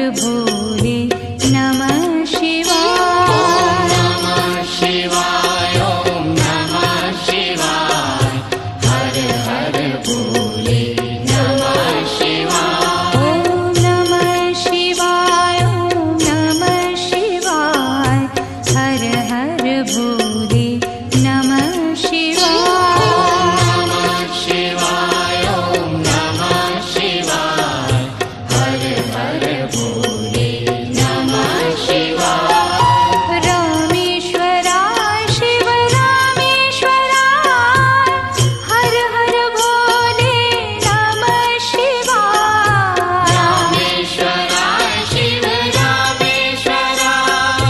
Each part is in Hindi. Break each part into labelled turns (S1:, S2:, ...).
S1: भोले नमः शिवाय।
S2: नमः शिवाय ओम नमः शिवाय हर हर भोले नमः शिवाय।
S1: ओम नमः शिवाय ओम नमः शिवाय हर हर भोले नमः शिवाय।
S2: नमः शिवाय ओम नमः शिवाय हर हर भोले नमः शिवाय।
S1: रामेश्वराय शिव रामेश्वराय हर हर भोले नमः शिवाय।
S2: रामेश्वराय शिव रामेश्वराय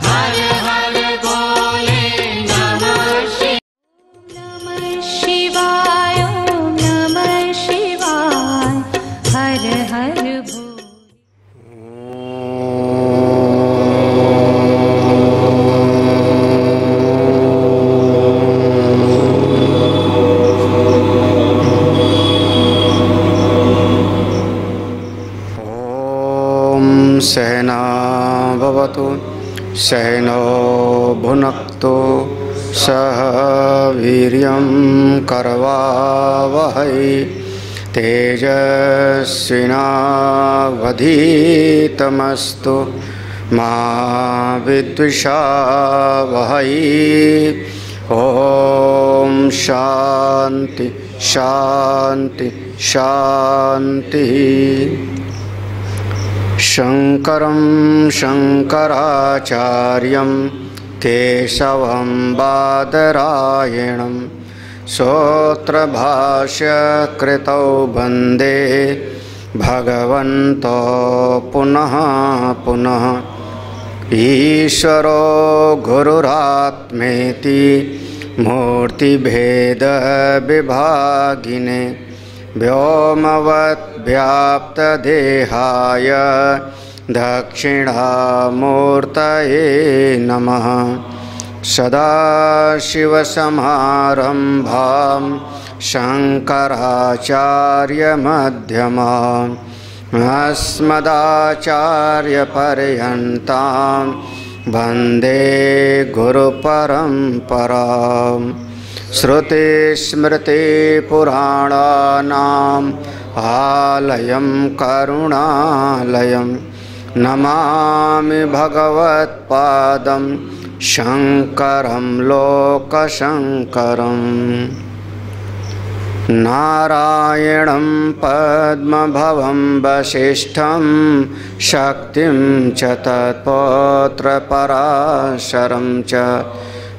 S2: हर हर भोले नमः शिवाय।
S1: नमः शिवाय ओम नमः शिवाय हर हर भोले।
S3: ॐ सहना भवतु सहनो भुनक्तु सह वीर्यं करवावहै तेजस्विनावधीतमस्तु मा विद्विषावहै। ॐ शान्ति शान्ति शान्तिः। शङ्करं शङ्कराचार्यं केशवं बादरायणं सूत्रभाष्यकृतौ वन्दे भगवन्तो पुनः पुनः। ईश्वरो गुरुरात्मेति मूर्तिभेदविभागिने व्योमवद्व्याप्तदेहाय दक्षिणामूर्तये नमः। सदाशिवसमारम्भां शङ्कराचार्यमध्यमाम् अस्मदाचार्यपर्यन्तां वन्दे गुरुपरम्पराम्। श्रुतिस्मृतिपुराणानाम् आलयं करुणालयं नमामि भगवत्पादं शङ्करं लोकशङ्करम्। नारायणं पद्मभवं वसिष्ठं शक्तिं च तत्पौत्रपराशरं च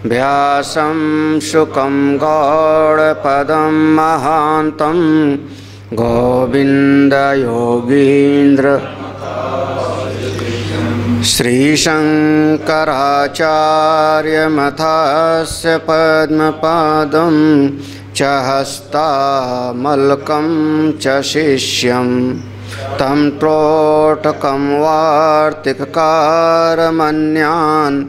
S3: व्यासं शुकं गौडपदं महान्तं गोविन्दयोगीन्द्र श्रीशङ्कराचार्यमथस्य पद्मपादं च हस्तामलकं च शिष्यं तं त्रोटकं वार्तिककारमन्यान्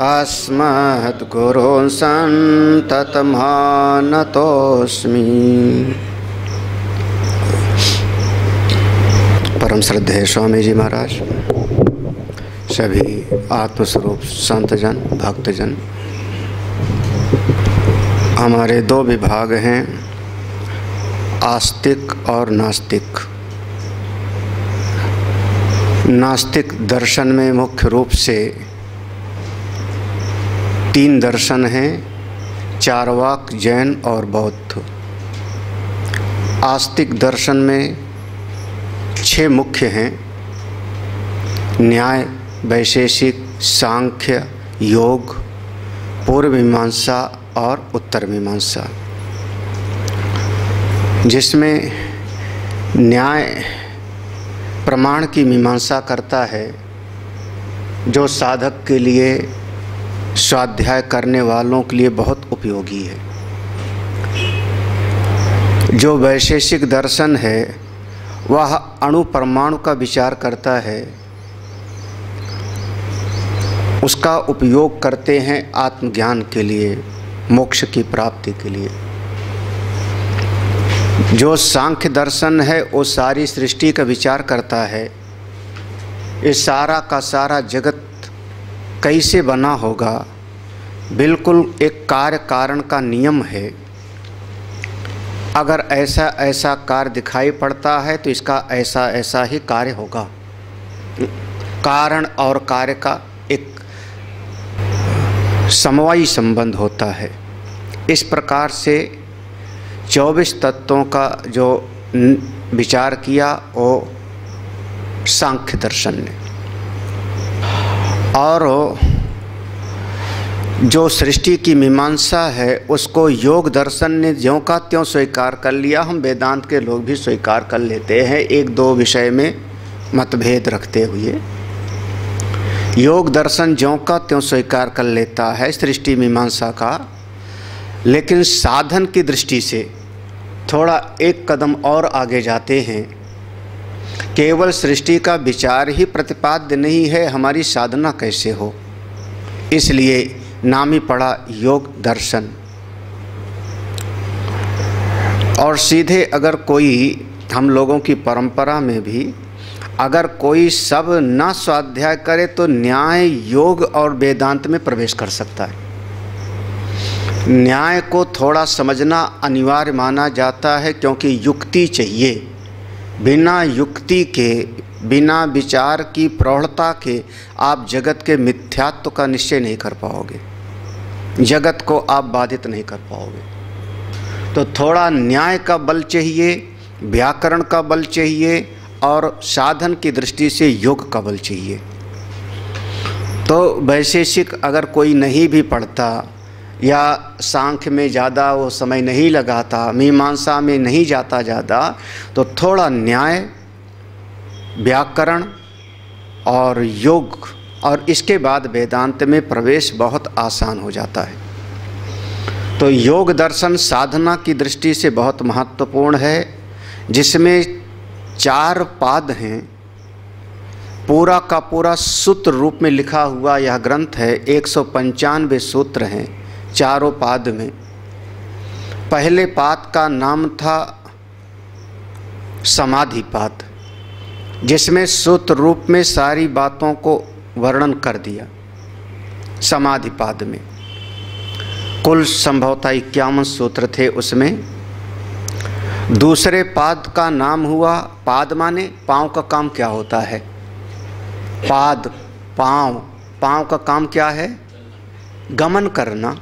S3: अस्मद्गुरून् सन्ततमानतोऽस्मि। परम श्रद्धेय स्वामी जी महाराज, सभी आत्मस्वरूप संतजन भक्तजन, हमारे दो विभाग हैं, आस्तिक और नास्तिक। नास्तिक दर्शन में मुख्य रूप से तीन दर्शन हैं, चारवाक, जैन और बौद्ध। आस्तिक दर्शन में 6 मुख्य हैं, न्याय, वैशेषिक, सांख्य, योग, पूर्व मीमांसा और उत्तर मीमांसा। जिसमें न्याय प्रमाण की मीमांसा करता है, जो साधक के लिए, स्वाध्याय करने वालों के लिए बहुत उपयोगी है। जो वैशेषिक दर्शन है वह अणु परमाणु का विचार करता है, उसका उपयोग करते हैं आत्मज्ञान के लिए, मोक्ष की प्राप्ति के लिए। जो सांख्य दर्शन है वो सारी सृष्टि का विचार करता है, ये सारा का सारा जगत कैसे बना होगा, बिल्कुल एक कार्य कारण का नियम है। अगर ऐसा ऐसा कार्य दिखाई पड़ता है तो इसका ऐसा ऐसा ही कार्य होगा। कारण और कार्य का एक समवायी संबंध होता है। इस प्रकार से 24 तत्वों का जो विचार किया वो सांख्य दर्शन ने, और जो सृष्टि की मीमांसा है उसको योग दर्शन ने ज्यों का त्यों स्वीकार कर लिया। हम वेदांत के लोग भी स्वीकार कर लेते हैं, एक दो विषय में मतभेद रखते हुए। योग दर्शन ज्यों का त्यों स्वीकार कर लेता है सृष्टि मीमांसा का, लेकिन साधन की दृष्टि से थोड़ा एक कदम और आगे जाते हैं। केवल सृष्टि का विचार ही प्रतिपाद्य नहीं है, हमारी साधना कैसे हो, इसलिए नाम ही पड़ा योग दर्शन। और सीधे अगर कोई, हम लोगों की परंपरा में भी अगर कोई सब ना स्वाध्याय करे तो न्याय, योग और वेदांत में प्रवेश कर सकता है। न्याय को थोड़ा समझना अनिवार्य माना जाता है, क्योंकि युक्ति चाहिए। बिना युक्ति के, बिना विचार की प्रौढ़ता के आप जगत के मिथ्यात्व का निश्चय नहीं कर पाओगे, जगत को आप बाधित नहीं कर पाओगे। तो थोड़ा न्याय का बल चाहिए, व्याकरण का बल चाहिए, और साधन की दृष्टि से योग का बल चाहिए। तो वैशेषिक अगर कोई नहीं भी पढ़ता या सांख्य में ज़्यादा वो समय नहीं लगाता, मीमांसा में नहीं जाता ज़्यादा, तो थोड़ा न्याय, व्याकरण और योग और इसके बाद वेदांत में प्रवेश बहुत आसान हो जाता है। तो योग दर्शन साधना की दृष्टि से बहुत महत्वपूर्ण है, जिसमें 4 पाद हैं। पूरा का पूरा सूत्र रूप में लिखा हुआ यह ग्रंथ है। 195 सूत्र हैं चारों पाद में। पहले पाद का नाम था समाधि पाद, जिसमें सूत्र रूप में सारी बातों को वर्णन कर दिया। समाधि पाद में कुल संभवतः 51 सूत्र थे उसमें। दूसरे पाद का नाम हुआ, पाद माने पाँव का काम क्या होता है, पाद पाँव, पाँव का काम क्या है, गमन करना।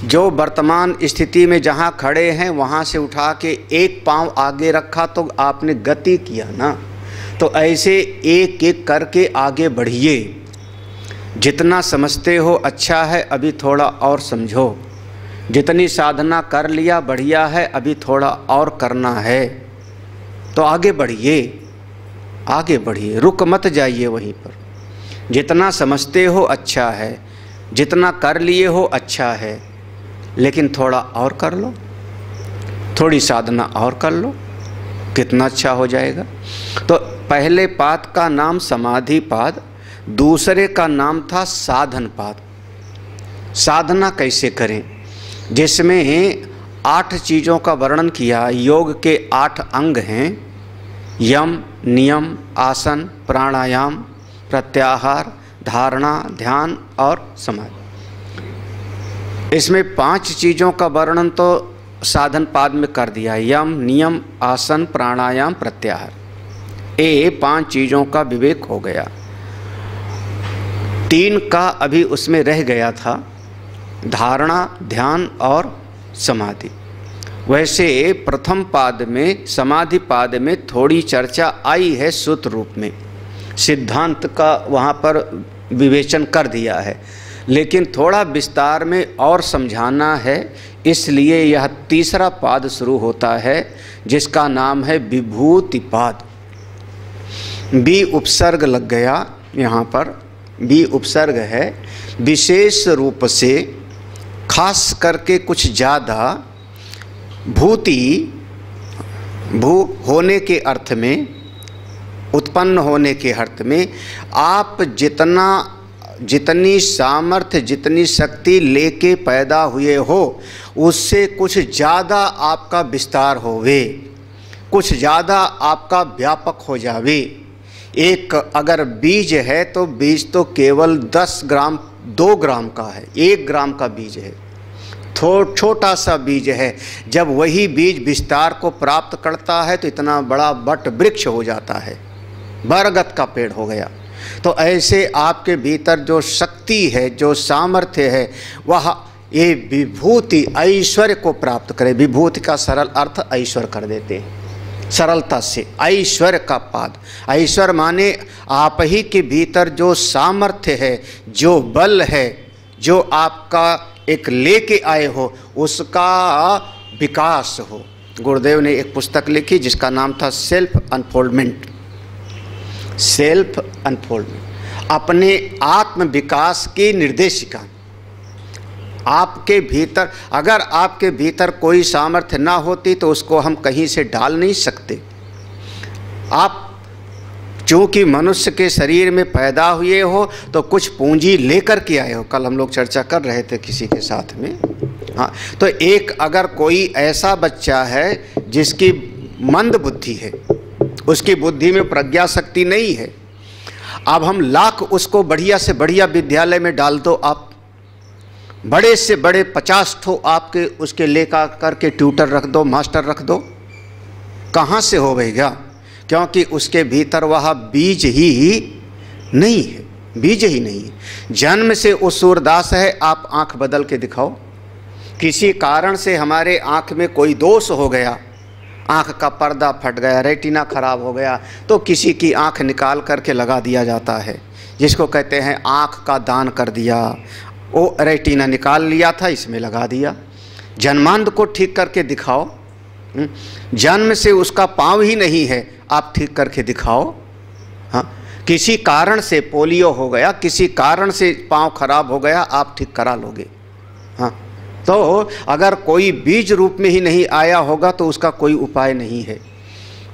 S3: जो वर्तमान स्थिति में जहाँ खड़े हैं वहाँ से उठा के एक पाँव आगे रखा तो आपने गति किया ना। तो ऐसे एक एक करके आगे बढ़िए। जितना समझते हो अच्छा है, अभी थोड़ा और समझो। जितनी साधना कर लिया बढ़िया है, अभी थोड़ा और करना है। तो आगे बढ़िए, आगे बढ़िए, रुक मत जाइए वहीं पर। जितना समझते हो अच्छा है, जितना कर लिए हो अच्छा है, लेकिन थोड़ा और कर लो, थोड़ी साधना और कर लो, कितना अच्छा हो जाएगा। तो पहले पाद का नाम समाधि पाद, दूसरे का नाम था साधन पाद। साधना कैसे करें, जिसमें 8 चीज़ों का वर्णन किया। योग के 8 अंग हैं, यम, नियम, आसन, प्राणायाम, प्रत्याहार, धारणा, ध्यान और समाधि। इसमें 5 चीज़ों का वर्णन तो साधन पाद में कर दिया। यम, नियम, आसन, प्राणायाम, प्रत्याहार, ये 5 चीज़ों का विवेक हो गया। 3 का अभी उसमें रह गया था, धारणा, ध्यान और समाधि। वैसे प्रथम पाद में, समाधि पाद में थोड़ी चर्चा आई है सूत्र रूप में, सिद्धांत का वहाँ पर विवेचन कर दिया है, लेकिन थोड़ा विस्तार में और समझाना है। इसलिए यह तीसरा पाद शुरू होता है, जिसका नाम है विभूति पाद। बी उपसर्ग लग गया यहाँ पर, बी उपसर्ग है। विशेष रूप से खास करके कुछ ज़्यादा भूति, भू होने के अर्थ में, उत्पन्न होने के अर्थ में, आप जितनी सामर्थ्य, जितनी शक्ति लेके पैदा हुए हो, उससे कुछ ज़्यादा आपका विस्तार होवे, कुछ ज़्यादा आपका व्यापक हो जावे। एक अगर बीज है तो बीज तो केवल 10 ग्राम 2 ग्राम का है, 1 ग्राम का बीज है, छोटा सा बीज है। जब वही बीज विस्तार को प्राप्त करता है तो इतना बड़ा वट वृक्ष हो जाता है, बरगद का पेड़ हो गया। तो ऐसे आपके भीतर जो शक्ति है, जो सामर्थ्य है, वह ये विभूति ऐश्वर्य को प्राप्त करे। विभूति का सरल अर्थ ऐश्वर्य कर देते हैं, सरलता से ऐश्वर्य का पाद। ऐश्वर्य माने आप ही के भीतर जो सामर्थ्य है, जो बल है, जो आपका एक लेके आए हो, उसका विकास हो। गुरुदेव ने एक पुस्तक लिखी जिसका नाम था सेल्फ अनफोल्डमेंट। सेल्फ अनफोल्डमेंट, अपने आत्म विकास की निर्देशिका। आपके भीतर, अगर आपके भीतर कोई सामर्थ्य ना होती तो उसको हम कहीं से डाल नहीं सकते। आप चूँकि मनुष्य के शरीर में पैदा हुए हो तो कुछ पूंजी लेकर के आए हो। कल हम लोग चर्चा कर रहे थे किसी के साथ में। हाँ, तो एक अगर कोई ऐसा बच्चा है जिसकी मंद बुद्धि है, उसकी बुद्धि में प्रज्ञा शक्ति नहीं है, अब हम लाख उसको बढ़िया से बढ़िया विद्यालय में डाल दो, आप बड़े से बड़े 50 ठो आपके उसके लेकर करके ट्यूटर रख दो, मास्टर रख दो, कहाँ से हो भैया? क्योंकि उसके भीतर वह बीज ही नहीं है, बीज ही नहीं है। जन्म से वो सूरदास है। आप आंख बदल के दिखाओ। किसी कारण से हमारे आंख में कोई दोष हो गया, आंख का पर्दा फट गया, रेटिना खराब हो गया, तो किसी की आंख निकाल करके लगा दिया जाता है, जिसको कहते हैं आंख का दान कर दिया। वो रेटिना निकाल लिया था, इसमें लगा दिया। जन्मांध को ठीक करके दिखाओ। जन्म से उसका पाँव ही नहीं है, आप ठीक करके दिखाओ। हाँ, किसी कारण से पोलियो हो गया, किसी कारण से पाँव खराब हो गया, आप ठीक करा लोगे। हाँ, तो अगर कोई बीज रूप में ही नहीं आया होगा तो उसका कोई उपाय नहीं है।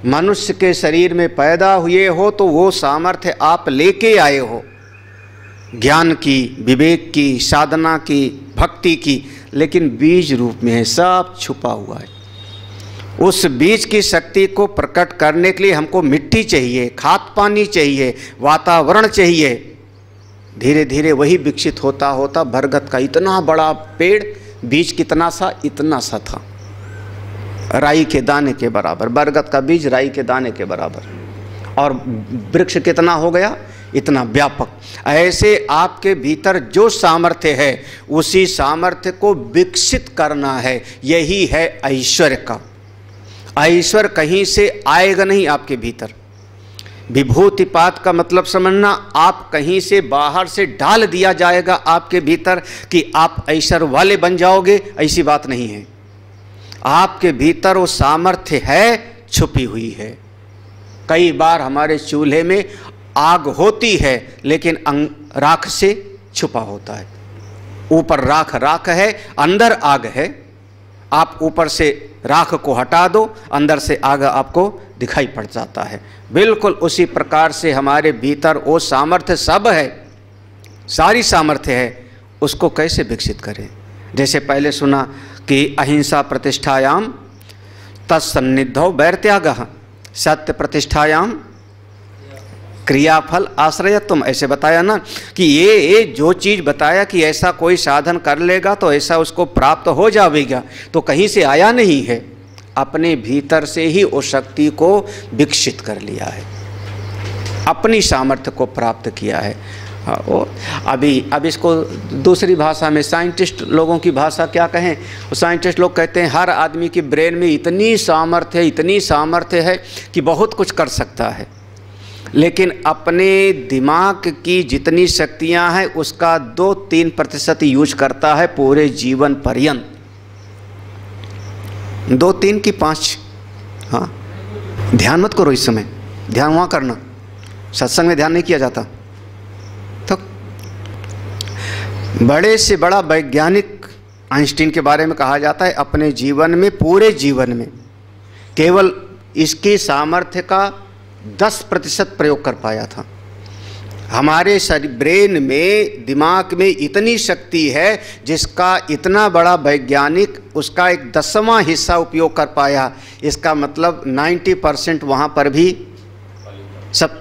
S3: मनुष्य के शरीर में पैदा हुए हो तो वो सामर्थ्य आप लेके आए हो, ज्ञान की, विवेक की, साधना की, भक्ति की, लेकिन बीज रूप में है, सब छुपा हुआ है। उस बीज की शक्ति को प्रकट करने के लिए हमको मिट्टी चाहिए, खाद पानी चाहिए, वातावरण चाहिए। धीरे धीरे वही विकसित होता होता बरगद का इतना बड़ा पेड़, बीज कितना सा, इतना सा था, राई के दाने के बराबर। बरगद का बीज राई के दाने के बराबर, और वृक्ष कितना हो गया, इतना व्यापक। ऐसे आपके भीतर जो सामर्थ्य है, उसी सामर्थ्य को विकसित करना है। यही है ऐश्वर्य का। ऐश्वर्य कहीं से आएगा नहीं आपके भीतर। विभूतिपात का मतलब समझना, आप कहीं से बाहर से डाल दिया जाएगा आपके भीतर कि आप ऐश्वर्य वाले बन जाओगे, ऐसी बात नहीं है। आपके भीतर वो सामर्थ्य है, छुपी हुई है। कई बार हमारे चूल्हे में आग होती है लेकिन राख से छुपा होता है। ऊपर राख राख है, अंदर आग है। आप ऊपर से राख को हटा दो, अंदर से आग आपको दिखाई पड़ जाता है। बिल्कुल उसी प्रकार से हमारे भीतर वो सामर्थ्य सब है, सारी सामर्थ्य है। उसको कैसे विकसित करें? जैसे पहले सुना कि अहिंसा प्रतिष्ठायाम तत्सन्निधौ वैरत्यागः, सत्य प्रतिष्ठायाम क्रियाफल आश्रयत्वम। ऐसे बताया ना कि ये जो चीज़ बताया कि ऐसा कोई साधन कर लेगा तो ऐसा उसको प्राप्त हो जाएगा, तो कहीं से आया नहीं है, अपने भीतर से ही उस शक्ति को विकसित कर लिया है, अपनी सामर्थ्य को प्राप्त किया है। अब इसको दूसरी भाषा में, साइंटिस्ट लोगों की भाषा क्या कहें, साइंटिस्ट लोग कहते हैं हर आदमी के ब्रेन में इतनी सामर्थ्य है कि बहुत कुछ कर सकता है, लेकिन अपने दिमाग की जितनी शक्तियां हैं उसका 2-3% यूज करता है पूरे जीवन पर्यंत। 2-3 की 5। हाँ, ध्यान मत करो इस समय, ध्यान वहाँ करना, सत्संग में ध्यान नहीं किया जाता। तो बड़े से बड़ा वैज्ञानिक आइंस्टीन के बारे में कहा जाता है, अपने जीवन में, पूरे जीवन में केवल इसकी सामर्थ्य का 10% प्रयोग कर पाया था। हमारे ब्रेन में, दिमाग में इतनी शक्ति है जिसका इतना बड़ा वैज्ञानिक उसका एक 10वां हिस्सा उपयोग कर पाया। इसका मतलब 90% वहाँ पर भी सब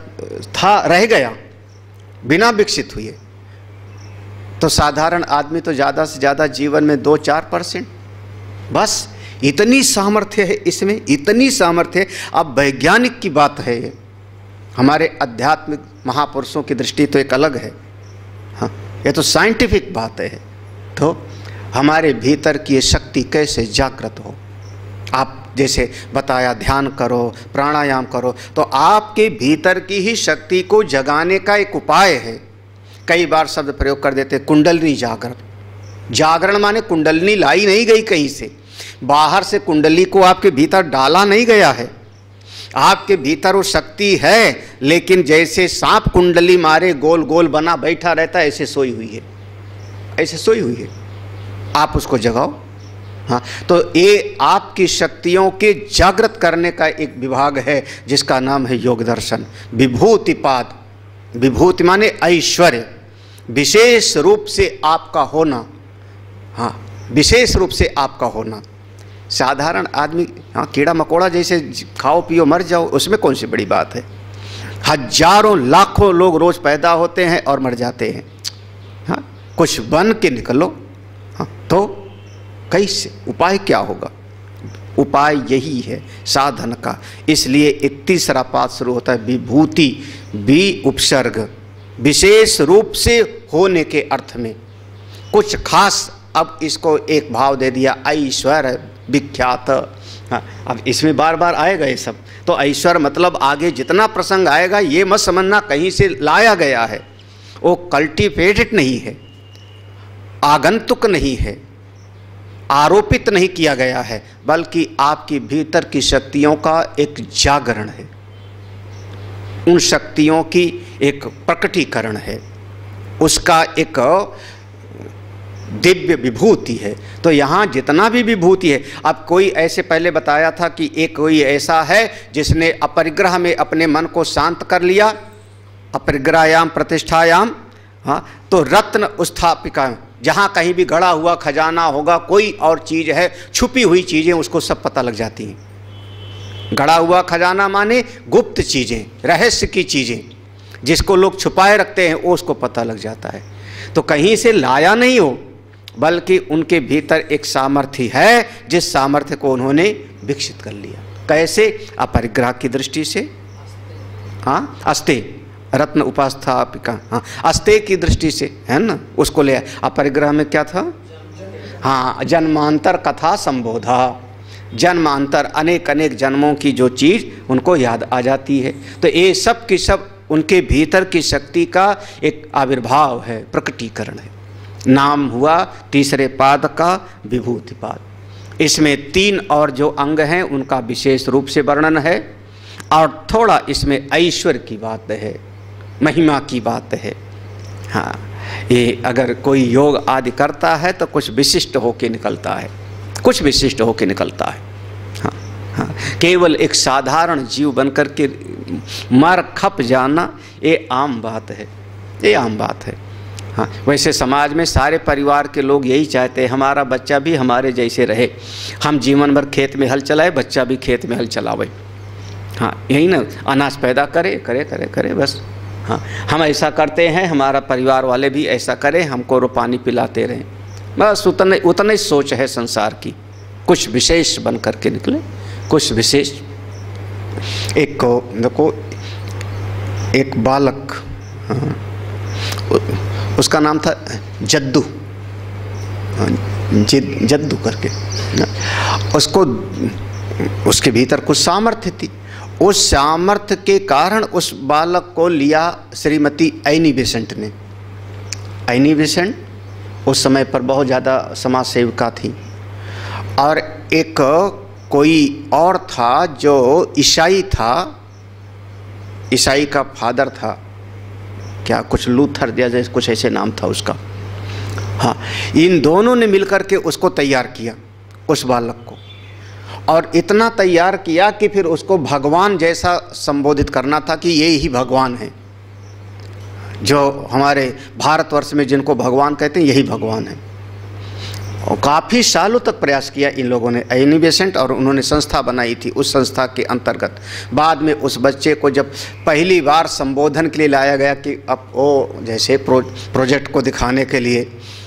S3: था रह गया बिना विकसित हुए, तो साधारण आदमी तो ज़्यादा से ज़्यादा जीवन में 2-4%, बस इतनी सामर्थ्य है इसमें, इतनी सामर्थ्य है। अब वैज्ञानिक की बात है ये, हमारे आध्यात्मिक महापुरुषों की दृष्टि तो एक अलग है, हाँ ये तो साइंटिफिक बात है। तो हमारे भीतर की ये शक्ति कैसे जागृत हो, आप जैसे बताया ध्यान करो, प्राणायाम करो, तो आपके भीतर की ही शक्ति को जगाने का एक उपाय है। कई बार शब्द प्रयोग कर देते कुंडलनी जागरण। जागरण माने कुंडलनी लाई नहीं गई कहीं से, बाहर से कुंडली को आपके भीतर डाला नहीं गया है, आपके भीतर वो शक्ति है, लेकिन जैसे सांप कुंडली मारे गोल गोल बना बैठा रहता है, ऐसे सोई हुई है, ऐसे सोई हुई है, आप उसको जगाओ। हाँ, तो ये आपकी शक्तियों के जागृत करने का एक विभाग है जिसका नाम है योग दर्शन। विभूतिपाद, विभूति माने ऐश्वर्य, विशेष रूप से आपका होना, हाँ विशेष रूप से आपका होना। साधारण आदमी हाँ कीड़ा मकोड़ा जैसे खाओ पियो मर जाओ, उसमें कौन सी बड़ी बात है। हजारों लाखों लोग रोज पैदा होते हैं और मर जाते हैं, हाँ कुछ बन के निकलो। हाँ तो कैसे, उपाय क्या होगा? उपाय यही है साधन का। इसलिए एक तीसरा पाद शुरू होता है विभूति, भी उपसर्ग, विशेष रूप से होने के अर्थ में कुछ खास। अब इसको एक भाव दे दिया ऐश्वर्य विख्यात। हाँ, अब इसमें बार बार आएगा ये सब, तो ऐश्वर्य मतलब आगे जितना प्रसंग आएगा ये मत समझना कहीं से लाया गया है, वो कल्टीवेटेड नहीं है, आगंतुक नहीं है, आरोपित नहीं किया गया है, बल्कि आपकी भीतर की शक्तियों का एक जागरण है, उन शक्तियों की एक प्रकटीकरण है, उसका एक दिव्य विभूति है। तो यहाँ जितना भी विभूति है, अब कोई ऐसे पहले बताया था कि एक कोई ऐसा है जिसने अपरिग्रह में अपने मन को शांत कर लिया, अपरिग्रहायाम प्रतिष्ठायाम, हाँ तो रत्न स्थापिका, जहाँ कहीं भी गड़ा हुआ खजाना होगा, कोई और चीज़ है, छुपी हुई चीज़ें उसको सब पता लग जाती हैं। गड़ा हुआ खजाना माने गुप्त चीज़ें, रहस्य की चीज़ें जिसको लोग छुपाए रखते हैं, वो उसको पता लग जाता है। तो कहीं से लाया नहीं हो, बल्कि उनके भीतर एक सामर्थ्य है, जिस सामर्थ्य को उन्होंने विकसित कर लिया। कैसे? अपरिग्रह की दृष्टि से, हाँ अस्ते रत्न उपास्थापिका, हाँ अस्ते की दृष्टि से है ना, उसको ले। अपरिग्रह में क्या था? हाँ जन्मांतर कथा संबोधा, जन्मांतर अनेक अनेक जन्मों की जो चीज़ उनको याद आ जाती है। तो ये सब की सब उनके भीतर की शक्ति का एक आविर्भाव है, प्रकटीकरण है। नाम हुआ तीसरे पाद का विभूतिपाद। इसमें 3 और जो अंग हैं उनका विशेष रूप से वर्णन है, और थोड़ा इसमें ऐश्वर्य की बात है, महिमा की बात है। हाँ ये अगर कोई योग आदि करता है तो कुछ विशिष्ट होके निकलता है, कुछ विशिष्ट होके निकलता है। हाँ हाँ, केवल एक साधारण जीव बनकर के मर खप जाना ये आम बात है, ये आम बात है। हाँ वैसे समाज में सारे परिवार के लोग यही चाहते हैं, हमारा बच्चा भी हमारे जैसे रहे, हम जीवन भर खेत में हल चलाए, बच्चा भी खेत में हल चलावे। हाँ यही ना, अनाज पैदा करे करे करे करे बस। हाँ हम ऐसा करते हैं, हमारा परिवार वाले भी ऐसा करें, हमको पानी पिलाते रहें, बस उतने सोच है संसार की। कुछ विशेष बन करके निकले, कुछ विशेष। एक को देखो, एक बालक, हाँ, उसका नाम था जद्दू, जद्दू करके, उसको उसके भीतर कुछ सामर्थ्य थी। उस सामर्थ्य के कारण उस बालक को लिया श्रीमती एनी बेसेंट ने। एनी बेसेंट उस समय पर बहुत ज़्यादा समाज सेविका थी, और एक कोई और था जो ईसाई था, ईसाई का फादर था, क्या कुछ लूथर या जैसे कुछ ऐसे नाम था उसका। हाँ इन दोनों ने मिलकर के उसको तैयार किया, उस बालक को, और इतना तैयार किया कि फिर उसको भगवान जैसा संबोधित करना था कि ये ही भगवान है। जो हमारे भारतवर्ष में जिनको भगवान कहते हैं, यही भगवान है। और काफ़ी सालों तक प्रयास किया इन लोगों ने, एनी बेसेंट, और उन्होंने संस्था बनाई थी। उस संस्था के अंतर्गत बाद में उस बच्चे को जब पहली बार संबोधन के लिए लाया गया कि अब वो जैसे प्रोजेक्ट को दिखाने के लिए,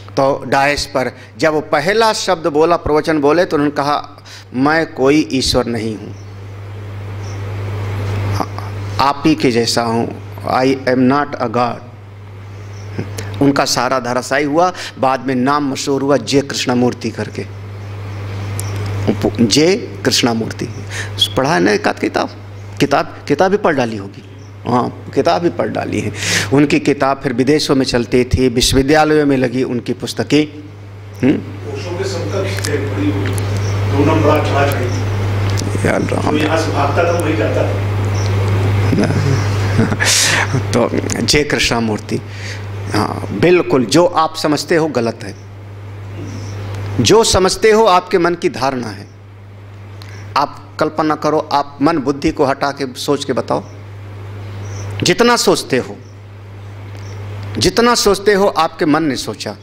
S3: तो डायस पर जब वो पहला शब्द बोला, प्रवचन बोले, तो उन्होंने कहा मैं कोई ईश्वर नहीं हूँ, आप ही के जैसा हूँ, I am not a God. उनका सारा धराशायी हुआ। बाद में नाम मशहूर हुआ जे कृष्णमूर्ति करके, जे कृष्णमूर्ति। पढ़ा है ना एक आध किताब भी पढ़ डाली होगी, हाँ किताब भी पढ़ डाली है। उनकी किताब फिर विदेशों में चलती थी, विश्वविद्यालयों में लगी उनकी पुस्तकें। तो जय कृष्णमूर्ति, हाँ बिल्कुल, जो आप समझते हो गलत है, जो समझते हो आपके मन की धारणा है। आप कल्पना करो, आप मन बुद्धि को हटा के सोच के बताओ, जितना सोचते हो आपके मन ने सोचा,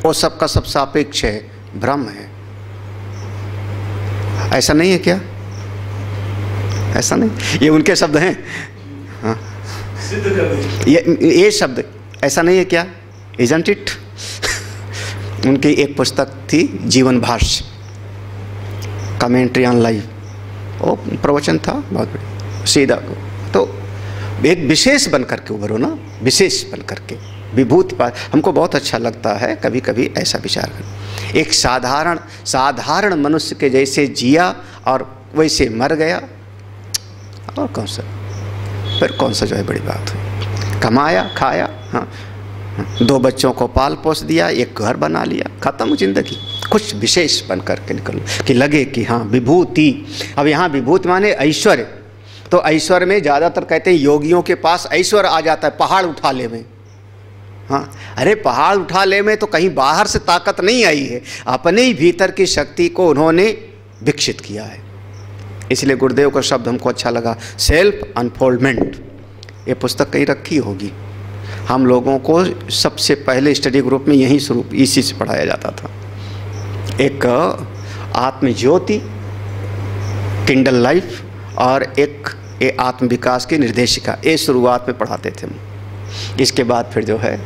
S3: वो सबका सब सापेक्ष है, भ्रम है। ऐसा नहीं है क्या? ऐसा नहीं, ये उनके शब्द हैं, हाँ ये शब्द ऐसा नहीं है क्या? Isn't it? उनकी एक पुस्तक थी जीवन भाष्य, कमेंट्री ऑन लाइफ, वो प्रवचन था बहुत बड़ी सीधा। तो एक विशेष बन करके उभरो ना, विशेष बन करके विभूति पा। हमको बहुत अच्छा लगता है कभी कभी ऐसा विचार कर, एक साधारण मनुष्य के जैसे जिया और वैसे मर गया, और कौन सा फिर कौन सा जो है बड़ी बात हुई। कमाया खाया, हाँ 2 बच्चों को पाल पोस दिया, एक घर बना लिया, खत्म जिंदगी। कुछ विशेष बन करके निकलो कि लगे कि हाँ विभूति। अब यहाँ विभूति माने ऐश्वर्य, तो ऐश्वर्य में ज़्यादातर कहते हैं योगियों के पास ऐश्वर्य आ जाता है पहाड़ उठा ले में। हाँ अरे पहाड़ उठा ले में तो कहीं बाहर से ताकत नहीं आई है, अपने ही भीतर की शक्ति को उन्होंने विकसित किया है। इसलिए गुरुदेव का शब्द हमको अच्छा लगा, सेल्फ अनफोल्डमेंट। ये पुस्तक कहीं रखी होगी, हम लोगों को सबसे पहले स्टडी ग्रुप में यहीं शुरू इसी से पढ़ाया जाता था। एक आत्मज्योति, किंडल लाइफ, और एक आत्म विकास की निर्देशिका, ये शुरुआत में पढ़ाते थे हम। इसके बाद फिर जो है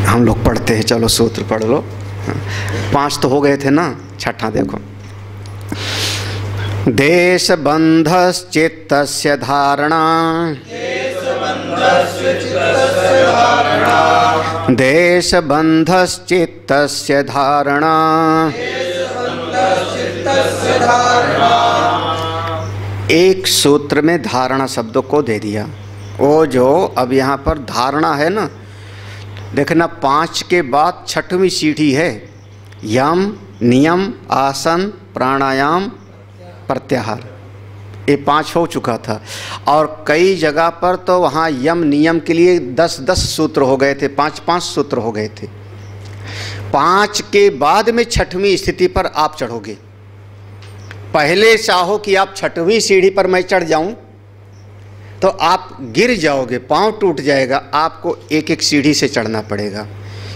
S3: हम लोग पढ़ते हैं, चलो सूत्र पढ़ लो। 5 तो हो गए थे ना, छठा देखो। देश बंधश्चित्तस्य धारणा, देश बंधश्चित्तस्य धारणा, एक सूत्र में धारणा शब्द को दे दिया। वो जो अब यहाँ पर धारणा है ना, देखना 5 के बाद 6वीं सीढ़ी है, यम नियम आसन प्राणायाम प्रत्याहार। ये 5 हो चुका था, और कई जगह पर तो वहाँ यम नियम के लिए 10-10 सूत्र हो गए थे, 5-5 सूत्र हो गए थे। 5 के बाद में 6वीं स्थिति पर आप चढ़ोगे। पहले चाहो कि आप 6वीं सीढ़ी पर मैं चढ़ जाऊं तो आप गिर जाओगे, पांव टूट जाएगा, आपको एक सीढ़ी से चढ़ना पड़ेगा।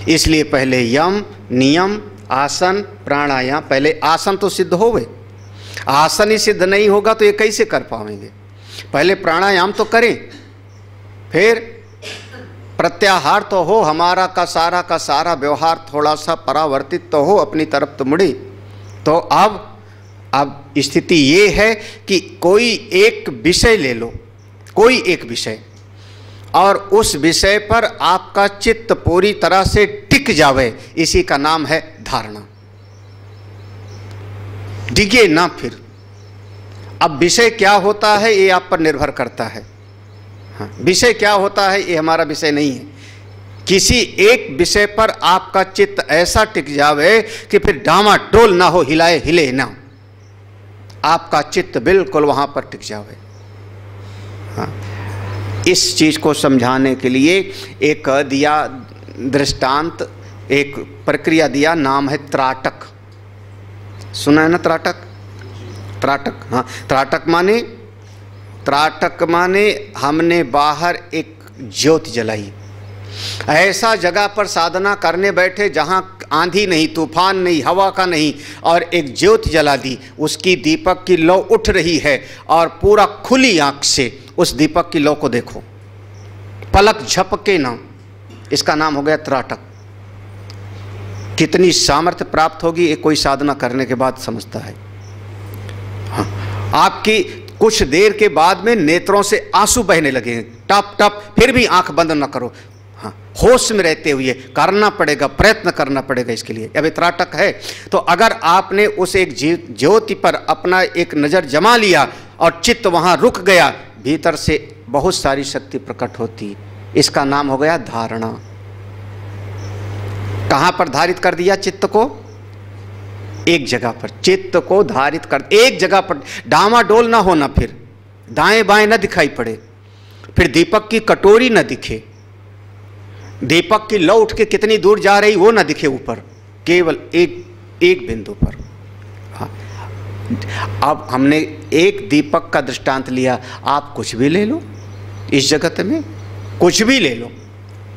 S3: इसलिए पहले यम नियम आसन प्राणायाम, पहले आसन तो सिद्ध होवे, आसन ही सिद्ध नहीं होगा तो ये कैसे कर पाएंगे। पहले प्राणायाम तो करें, फिर प्रत्याहार तो हो, हमारा का सारा व्यवहार थोड़ा सा परावर्तित तो हो, अपनी तरफ तो मुड़े। तो अब स्थिति ये है कि कोई एक विषय ले लो, कोई एक विषय, और उस विषय पर आपका चित्त पूरी तरह से टिक जावे, इसी का नाम है धारणा। डिगे ना फिर। अब विषय क्या होता है ये आप पर निर्भर करता है। हाँ, विषय क्या होता है ये हमारा विषय नहीं है। किसी एक विषय पर आपका चित्त ऐसा टिक जावे कि फिर डामाडोल ना हो, हिले ना, आपका चित्त बिल्कुल वहां पर टिक जावे। हाँ, इस चीज को समझाने के लिए एक दिया दृष्टांत, एक प्रक्रिया दिया, नाम है त्राटक। सुना है ना त्राटक? त्राटक, हाँ, त्राटक माने हमने बाहर एक ज्योति जलाई, ऐसा जगह पर साधना करने बैठे जहाँ आंधी नहीं, तूफान नहीं, हवा का नहीं, और एक ज्योति जला दी, उसकी दीपक की लौ उठ रही है, और पूरा खुली आंख से उस दीपक की लौ को देखो, पलक झपके ना, इसका नाम हो गया त्राटक। कितनी सामर्थ्य प्राप्त होगी ये कोई साधना करने के बाद समझता है। हाँ, आपकी कुछ देर के बाद में नेत्रों से आंसू बहने लगेंगे, टप टप, फिर भी आंख बंद न करो। हाँ, होश में रहते हुए करना पड़ेगा, प्रयत्न करना पड़ेगा इसके लिए। अब त्राटक है तो अगर आपने उस एक ज्योति पर अपना एक नज़र जमा लिया और चित्त वहाँ रुक गया, भीतर से बहुत सारी शक्ति प्रकट होती। इसका नाम हो गया धारणा। कहाँ पर धारित कर दिया चित्त को? एक जगह पर चित्त को धारित कर, एक जगह पर, डामाडोल ना होना, फिर दाएं बाएं न दिखाई पड़े, फिर दीपक की कटोरी न दिखे, दीपक की लौ उठ के कितनी दूर जा रही वो न दिखे ऊपर, केवल एक बिंदु पर। हाँ, अब हमने एक दीपक का दृष्टांत लिया, आप कुछ भी ले लो इस जगत में, कुछ भी ले लो।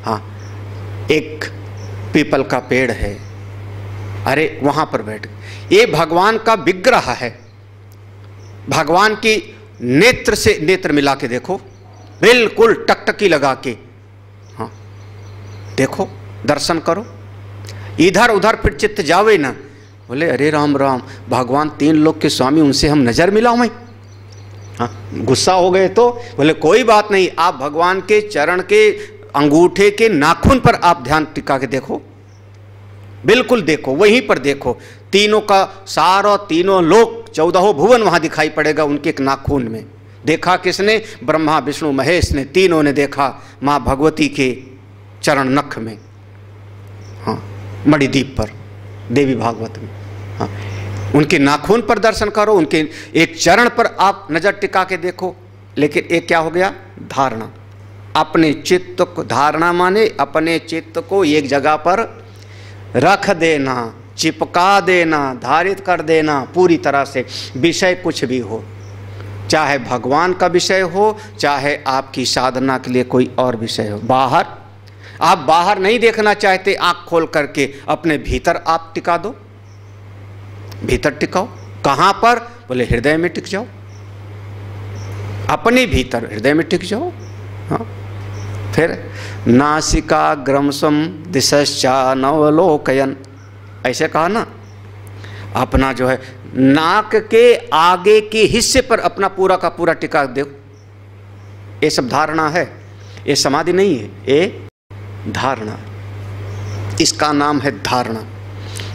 S3: हाँ, एक पीपल का पेड़ है, अरे वहाँ पर बैठ, ये भगवान का विग्रह है, भगवान की नेत्र से नेत्र मिला के देखो, बिल्कुल टकटकी लगा के, हाँ देखो, दर्शन करो, इधर उधर फिर चित्त जावे ना। बोले अरे राम राम, भगवान 3 लोक के स्वामी, उनसे हम नज़र मिलाऊं मैं? हाँ, गुस्सा हो गए तो बोले कोई बात नहीं, आप भगवान के चरण के अंगूठे के नाखून पर आप ध्यान टिका के देखो, बिल्कुल देखो, वहीं पर देखो, तीनों का सारा, तीनों लोक, 14 भुवन वहां दिखाई पड़ेगा उनके एक नाखून में। देखा किसने? ब्रह्मा विष्णु महेश ने, तीनों ने देखा माँ भगवती के चरण नख में, हाँ, मणिदीप पर, देवी भागवत में। हाँ, उनके नाखून पर दर्शन करो, उनके एक चरण पर आप नजर टिका के देखो। लेकिन एक क्या हो गया? धारणा। अपने चित्त को, धारणा माने अपने चित्त को एक जगह पर रख देना, चिपका देना, धारित कर देना पूरी तरह से। विषय कुछ भी हो, चाहे भगवान का विषय हो, चाहे आपकी साधना के लिए कोई और विषय हो, बाहर, आप बाहर नहीं देखना चाहते, आंख खोल करके अपने भीतर आप टिका दो, भीतर टिकाओ। कहाँ पर? बोले हृदय में टिक जाओ, अपने भीतर हृदय में टिक जाओ। हाँ, फिर नासिकाग्रमसम दिशश्चानवलोकयन्, ऐसे कहा ना, अपना जो है नाक के आगे के हिस्से पर अपना पूरा का पूरा टिका दो। ये सब धारणा है, ये समाधि नहीं है, ये धारणा, इसका नाम है धारणा।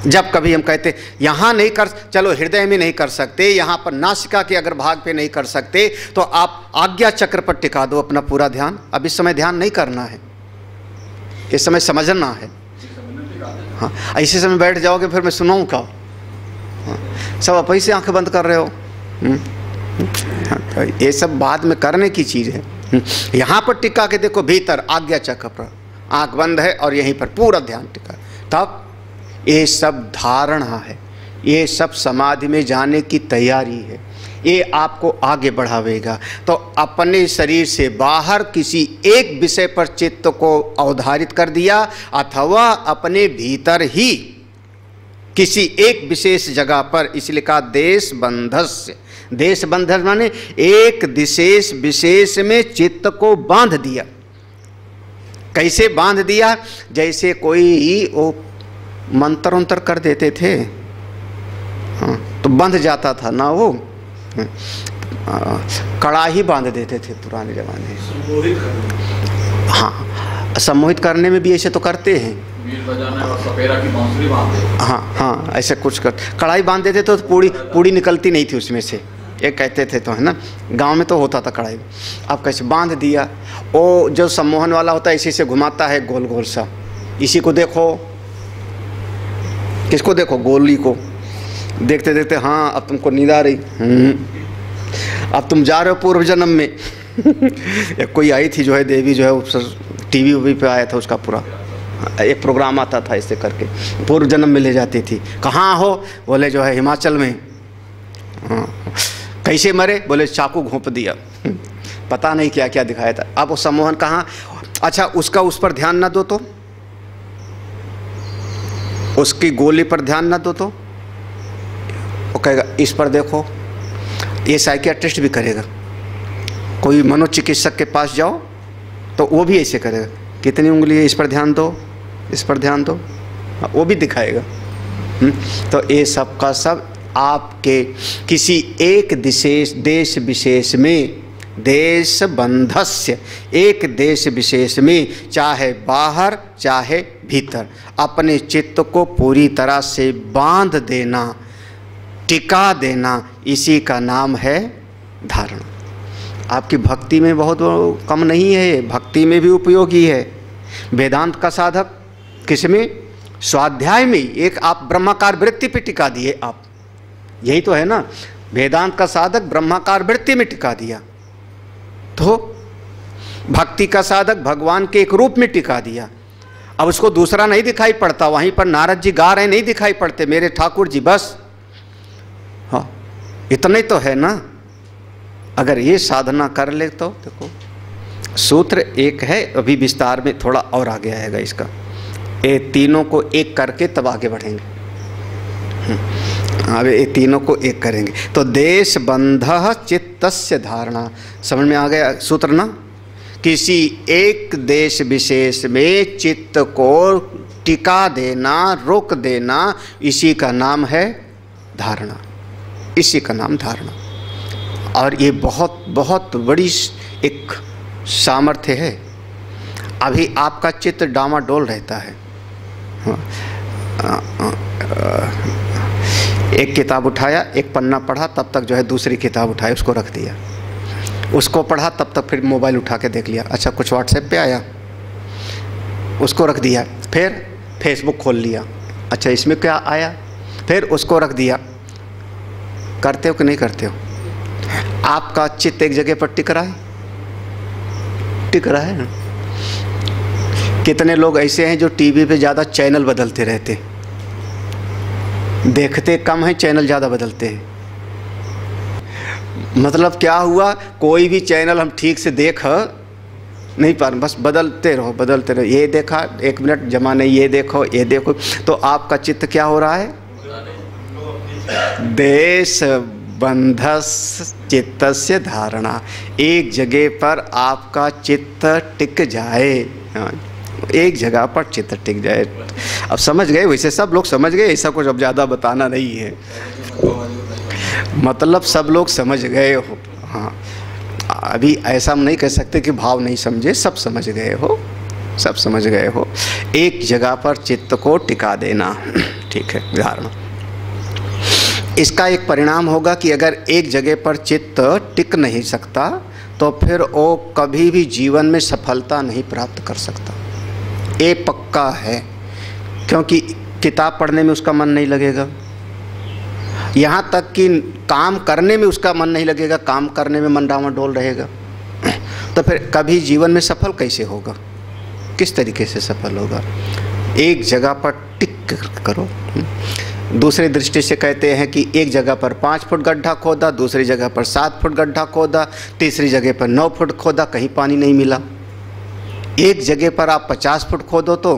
S3: जब कभी हम कहते यहाँ नहीं कर, चलो हृदय में नहीं कर सकते, यहाँ पर नासिका के अगर भाग पे नहीं कर सकते, तो आप आज्ञा चक्र पर टिका दो अपना पूरा ध्यान। अब इस समय ध्यान नहीं करना है, इस समय समझना है। हाँ, ऐसे समय बैठ जाओगे फिर मैं सुनाऊँ क्या? हाँ, सब आप ऐसे आंखें बंद कर रहे हो। हाँ, ये सब बाद में करने की चीज़ है। यहाँ पर टिका के देखो, भीतर आज्ञा चक्र पर आंख बंद है और यहीं पर पूरा ध्यान टिका, तब ये सब धारणा है, ये सब समाधि में जाने की तैयारी है, ये आपको आगे बढ़ावेगा। तो अपने शरीर से बाहर किसी एक विषय पर चित्त को अवधारित कर दिया, अथवा अपने भीतर ही किसी एक विशेष जगह पर, इसलिए कहा देश बंधस्य। देश बंधन माने एक विशेष में चित्त को बांध दिया। कैसे बांध दिया? जैसे कोई वो मंत्र उंतर कर देते थे, हाँ, तो बंध जाता था ना वो, कड़ाही बांध देते थे पुराने जमाने। हाँ, सम्मोहित करने में भी ऐसे तो करते हैं,
S4: और सपेरा की बांसुरी बांधते।
S3: हाँ हाँ, ऐसे कुछ कर, कड़ाही बांध देते तो पूड़ी निकलती नहीं थी उसमें से, ये कहते थे, तो है ना, गांव में तो होता था कड़ाही। अब कैसे बांध दिया? वो जो सम्मोहन वाला होता है इसी से घुमाता है गोल गोल सा, इसी को देखो, किसको देखो? गोली को। देखते देखते हाँ अब तुमको नींद आ रही, अब तुम जा रहे हो पूर्व जन्म में। एक कोई आई थी जो है देवी, जो है टीवी पे आया था, उसका पूरा एक प्रोग्राम आता था, ऐसे करके पूर्व जन्म में ले जाती थी। कहाँ हो? बोले जो है हिमाचल में। हाँ, कैसे मरे? बोले चाकू घोंप दिया। पता नहीं क्या क्या दिखाया था। अब वो सम्मोहन कहाँ? अच्छा, उसका उस पर ध्यान ना दो तो, उसकी गोली पर ध्यान ना दो तो वो कहेगा इस पर देखो। ये साइकियाट्रिस्ट भी करेगा। कोई मनोचिकित्सक के पास जाओ तो वो भी ऐसे करेगा, कितनी उंगली है, इस पर ध्यान दो, इस पर ध्यान दो, वो भी दिखाएगा। तो ये सब का सब आपके किसी एक देश विशेष में, देश बंधस्य, एक देश विशेष में, चाहे बाहर चाहे भीतर, अपने चित्त को पूरी तरह से बांध देना, टिका देना, इसी का नाम है धारणा। आपकी भक्ति में बहुत कम नहीं है, भक्ति में भी उपयोगी है। वेदांत का साधक किसमें? स्वाध्याय में। एक आप ब्रह्माकार वृत्ति पे टिका दिए आप, यही तो है ना। वेदांत का साधक ब्रह्माकार वृत्ति में टिका दिया, तो भक्ति का साधक भगवान के एक रूप में टिका दिया। अब उसको दूसरा नहीं दिखाई पड़ता, वहीं पर नारद जी गा रहे नहीं दिखाई पड़ते, मेरे ठाकुर जी बस, हाँ इतना ही तो है ना। अगर ये साधना कर ले तो देखो, सूत्र एक है, अभी विस्तार में थोड़ा और आगे आएगा इसका। ये तीनों को एक करके तब आगे बढ़ेंगे। अब ये तीनों को एक करेंगे तो देश बंध चित्तस्य धारणा, समझ में आ गया सूत्र ना। किसी एक देश विशेष में चित्त को टिका देना, रोक देना, इसी का नाम है धारणा, इसी का नाम धारणा। और ये बहुत बहुत बड़ी एक सामर्थ्य है। अभी आपका चित्त डामाडोल रहता है, एक किताब उठाया, एक पन्ना पढ़ा, तब तक जो है दूसरी किताब उठाई, उसको रख दिया, उसको पढ़ा, तब तक फिर मोबाइल उठा के देख लिया, अच्छा कुछ व्हाट्सएप पे आया, उसको रख दिया, फिर फेसबुक खोल लिया, अच्छा इसमें क्या आया, फिर उसको रख दिया। करते हो कि नहीं करते हो? आपका चित्त एक जगह पर टिक रहा है, टिक रहा है। कितने लोग ऐसे हैं जो टीवी पे ज़्यादा चैनल बदलते रहते, देखते कम है, चैनल ज़्यादा बदलते हैं। मतलब क्या हुआ, कोई भी चैनल हम ठीक से देख नहीं पा रहे, बस बदलते रहो बदलते रहो। ये देखा, एक मिनट जमा नहीं, ये देखो ये देखो, तो आपका चित्त क्या हो रहा है? देश बंधस चित्तस्य धारणा, एक जगह पर आपका चित्त टिक जाए, एक जगह पर चित्त टिक जाए। अब समझ गए? वैसे सब लोग समझ गए, ऐसा कुछ अब ज़्यादा बताना नहीं है, मतलब सब लोग समझ गए हो। हाँ, अभी ऐसा हम नहीं कह सकते कि भाव नहीं समझे, सब समझ गए हो, सब समझ गए हो। एक जगह पर चित्त को टिका देना, ठीक है, धारणा। इसका एक परिणाम होगा कि अगर एक जगह पर चित्त टिक नहीं सकता तो फिर वो कभी भी जीवन में सफलता नहीं प्राप्त कर सकता, ये पक्का है। क्योंकि किताब पढ़ने में उसका मन नहीं लगेगा, यहाँ तक कि काम करने में उसका मन नहीं लगेगा, काम करने में मन डामाडोल रहेगा, तो फिर कभी जीवन में सफल कैसे होगा? किस तरीके से सफल होगा? एक जगह पर टिक करो। दूसरी दृष्टि से कहते हैं कि एक जगह पर 5 फुट गड्ढा खोदा, दूसरी जगह पर 7 फुट गड्ढा खोदा, तीसरी जगह पर 9 फुट खोदा, कहीं पानी नहीं मिला। एक जगह पर आप 50 फुट खोदो तो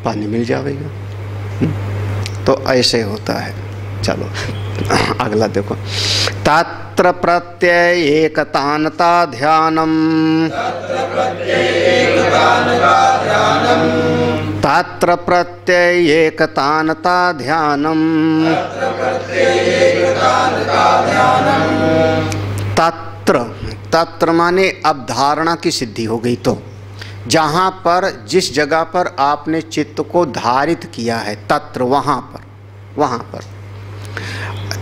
S3: पानी मिल जाएगा। तो ऐसे होता है। चलो अगला देखो, तत्र प्रत्यय एकतानता ध्यानम, तत्र प्रत्यय एकतानता ध्यानम, तत्र, तत्र माने अब धारणा की सिद्धि हो गई। तो जहाँ पर जिस जगह पर आपने चित्त को धारित किया है, तत्र वहाँ पर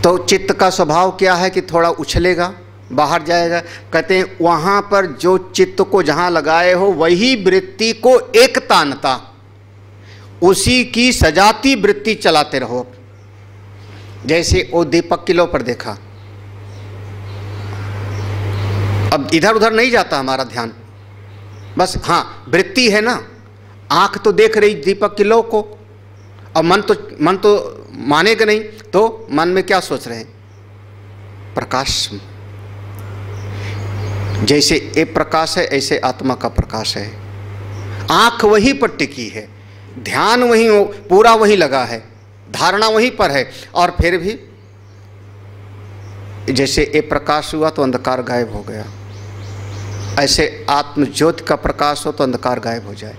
S3: तो चित्त का स्वभाव क्या है कि थोड़ा उछलेगा, बाहर जाएगा। कहते हैं वहाँ पर जो चित्त को जहाँ लगाए हो वही वृत्ति को एक तानता, उसी की सजाती वृत्ति चलाते रहो। जैसे वो दीपक किलो पर देखा, अब इधर उधर नहीं जाता हमारा ध्यान, बस हाँ वृत्ति है ना, आँख तो देख रही दीपक किलो को, और मन तो मानेगा नहीं, तो मन में क्या सोच रहे हैं? प्रकाश। जैसे ये प्रकाश है ऐसे आत्मा का प्रकाश है। आँख वहीं पर टिकी है, ध्यान वहीं पूरा वहीं लगा है, धारणा वहीं पर है, और फिर भी जैसे एक प्रकाश हुआ तो अंधकार गायब हो गया, ऐसे आत्मज्योति का प्रकाश हो तो अंधकार गायब हो जाए।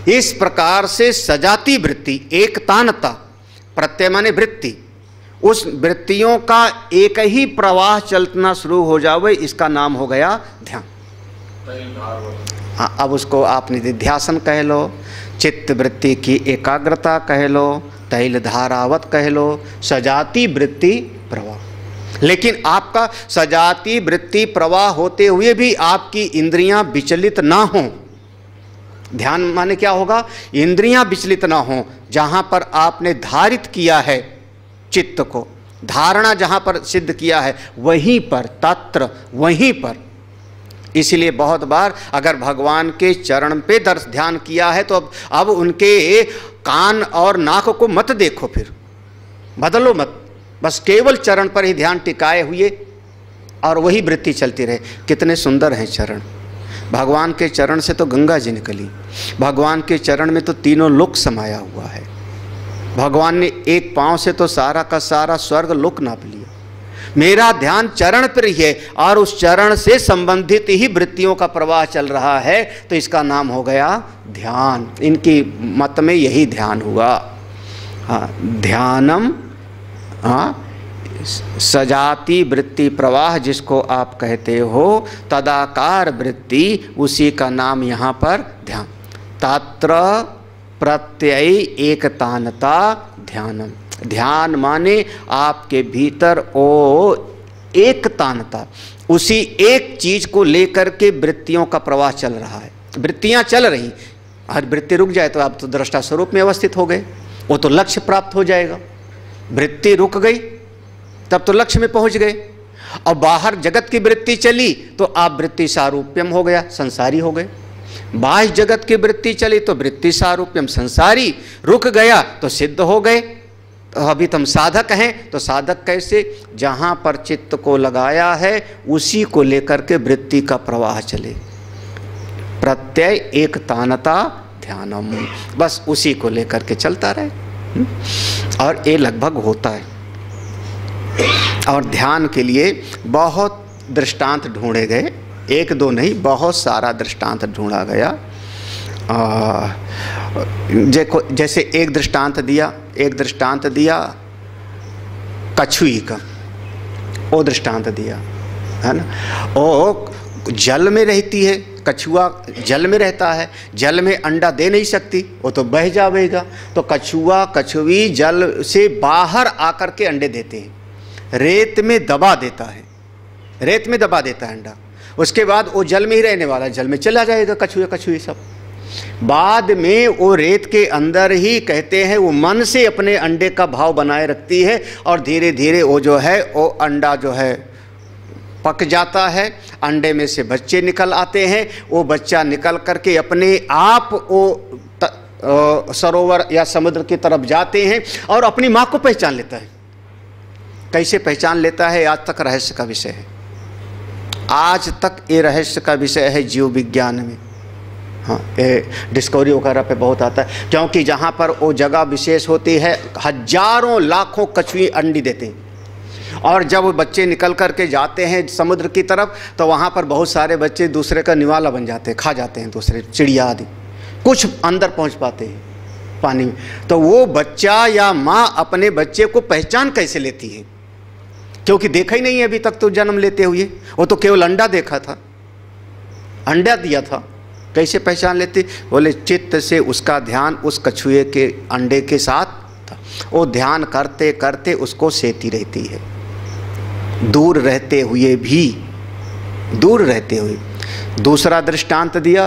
S3: इस प्रकार से सजाती वृत्ति, एकतानता, प्रत्यय माने वृत्ति, उस वृत्तियों का एक ही प्रवाह चलना शुरू हो जावे, इसका नाम हो गया ध्यान। हाँ, अब उसको आप निधिध्यासन कह लो, चित्त वृत्ति की एकाग्रता कह लो, तैल धारावत कह लो, सजाती वृत्ति प्रवाह। लेकिन आपका सजाती वृत्ति प्रवाह होते हुए भी आपकी इंद्रियां विचलित ना हों। ध्यान माने क्या होगा? इंद्रियां विचलित ना हों। जहां पर आपने धारित किया है चित्त को, धारणा जहां पर सिद्ध किया है, वहीं पर, तत्र वहीं पर। इसलिए बहुत बार अगर भगवान के चरण पे दर्श ध्यान किया है तो अब उनके कान और नाक को मत देखो, फिर बदलो मत, बस केवल चरण पर ही ध्यान टिकाए हुए और वही वृत्ति चलती रहे। कितने सुंदर हैं चरण! भगवान के चरण से तो गंगा जी निकली, भगवान के चरण में तो तीनों लोक समाया हुआ है। भगवान ने एक पांव से तो सारा का सारा स्वर्ग लोक नाप लिया। मेरा ध्यान चरण पर ही है और उस चरण से संबंधित ही वृत्तियों का प्रवाह चल रहा है, तो इसका नाम हो गया ध्यान। इनकी मत में यही ध्यान हुआ। हाँ, ध्यानम, हाँ, सजाती वृत्ति प्रवाह जिसको आप कहते हो, तदाकार वृत्ति, उसी का नाम यहाँ पर ध्यान। तात्र प्रत्यय एकतानता ध्यानम। ध्यान माने आपके भीतर ओ एकतानता, उसी एक चीज को लेकर के वृत्तियों का प्रवाह चल रहा है। वृत्तियां चल रही, हर वृत्ति रुक जाए तो आप तो दृष्टा स्वरूप में अवस्थित हो गए, वो तो लक्ष्य प्राप्त हो जाएगा। वृत्ति रुक गई तब तो लक्ष्य में पहुंच गए। और बाहर जगत की वृत्ति चली तो आप वृत्ति सारूप्यम हो गया, संसारी हो गए। बाह्य जगत की वृत्ति चली तो वृत्ति सारूप्यम, संसारी। रुक गया तो सिद्ध हो गए। तो अभी तुम साधक हैं, तो साधक कैसे? जहां पर चित्त को लगाया है उसी को लेकर के वृत्ति का प्रवाह चले। प्रत्यय एकतानता ध्यानम, बस उसी को लेकर के चलता रहे। और ये लगभग होता है। और ध्यान के लिए बहुत दृष्टांत ढूंढे गए, एक दो नहीं, बहुत सारा दृष्टांत ढूंढा गया। जैसे एक दृष्टांत दिया कछुई का, वो दृष्टांत दिया है ना। वो जल में रहती है, कछुआ जल में रहता है, जल में अंडा दे नहीं सकती, वो तो बह जाएगा। तो कछुआ कछुई जल से बाहर आकर के अंडे देते हैं, रेत में दबा देता है, रेत में दबा देता है अंडा। उसके बाद वो जल में ही रहने वाला, जल में चला जाएगा कछुआ कछुई सब। बाद में वो रेत के अंदर ही, कहते हैं, वो मन से अपने अंडे का भाव बनाए रखती है और धीरे धीरे वो जो है वो अंडा जो है पक जाता है। अंडे में से बच्चे निकल आते हैं, वो बच्चा निकल करके अपने आप वो सरोवर या समुद्र की तरफ जाते हैं और अपनी माँ को पहचान लेता है। कैसे पहचान लेता है, आज तक रहस्य का विषय है। आज तक ये रहस्य का विषय है जीव विज्ञान में। हाँ, ये डिस्कवरी वगैरह पे बहुत आता है, क्योंकि जहाँ पर वो जगह विशेष होती है, हजारों लाखों कछुए अंडी देते हैं। और जब वो बच्चे निकल कर के जाते हैं समुद्र की तरफ, तो वहाँ पर बहुत सारे बच्चे दूसरे का निवाला बन जाते हैं, खा जाते हैं दूसरे चिड़िया आदि। कुछ अंदर पहुँच पाते हैं पानी में। तो वो बच्चा या माँ अपने बच्चे को पहचान कैसे लेती है? क्योंकि देखा ही नहीं है अभी तक तो जन्म लेते हुए, वो तो केवल अंडा देखा था, अंडा दिया था। कैसे पहचान लेती? बोले चित्त से उसका ध्यान उस कछुए के अंडे के साथ था। वो ध्यान करते करते उसको सेती रहती है, दूर रहते हुए भी, दूर रहते हुए। दूसरा दृष्टांत दिया,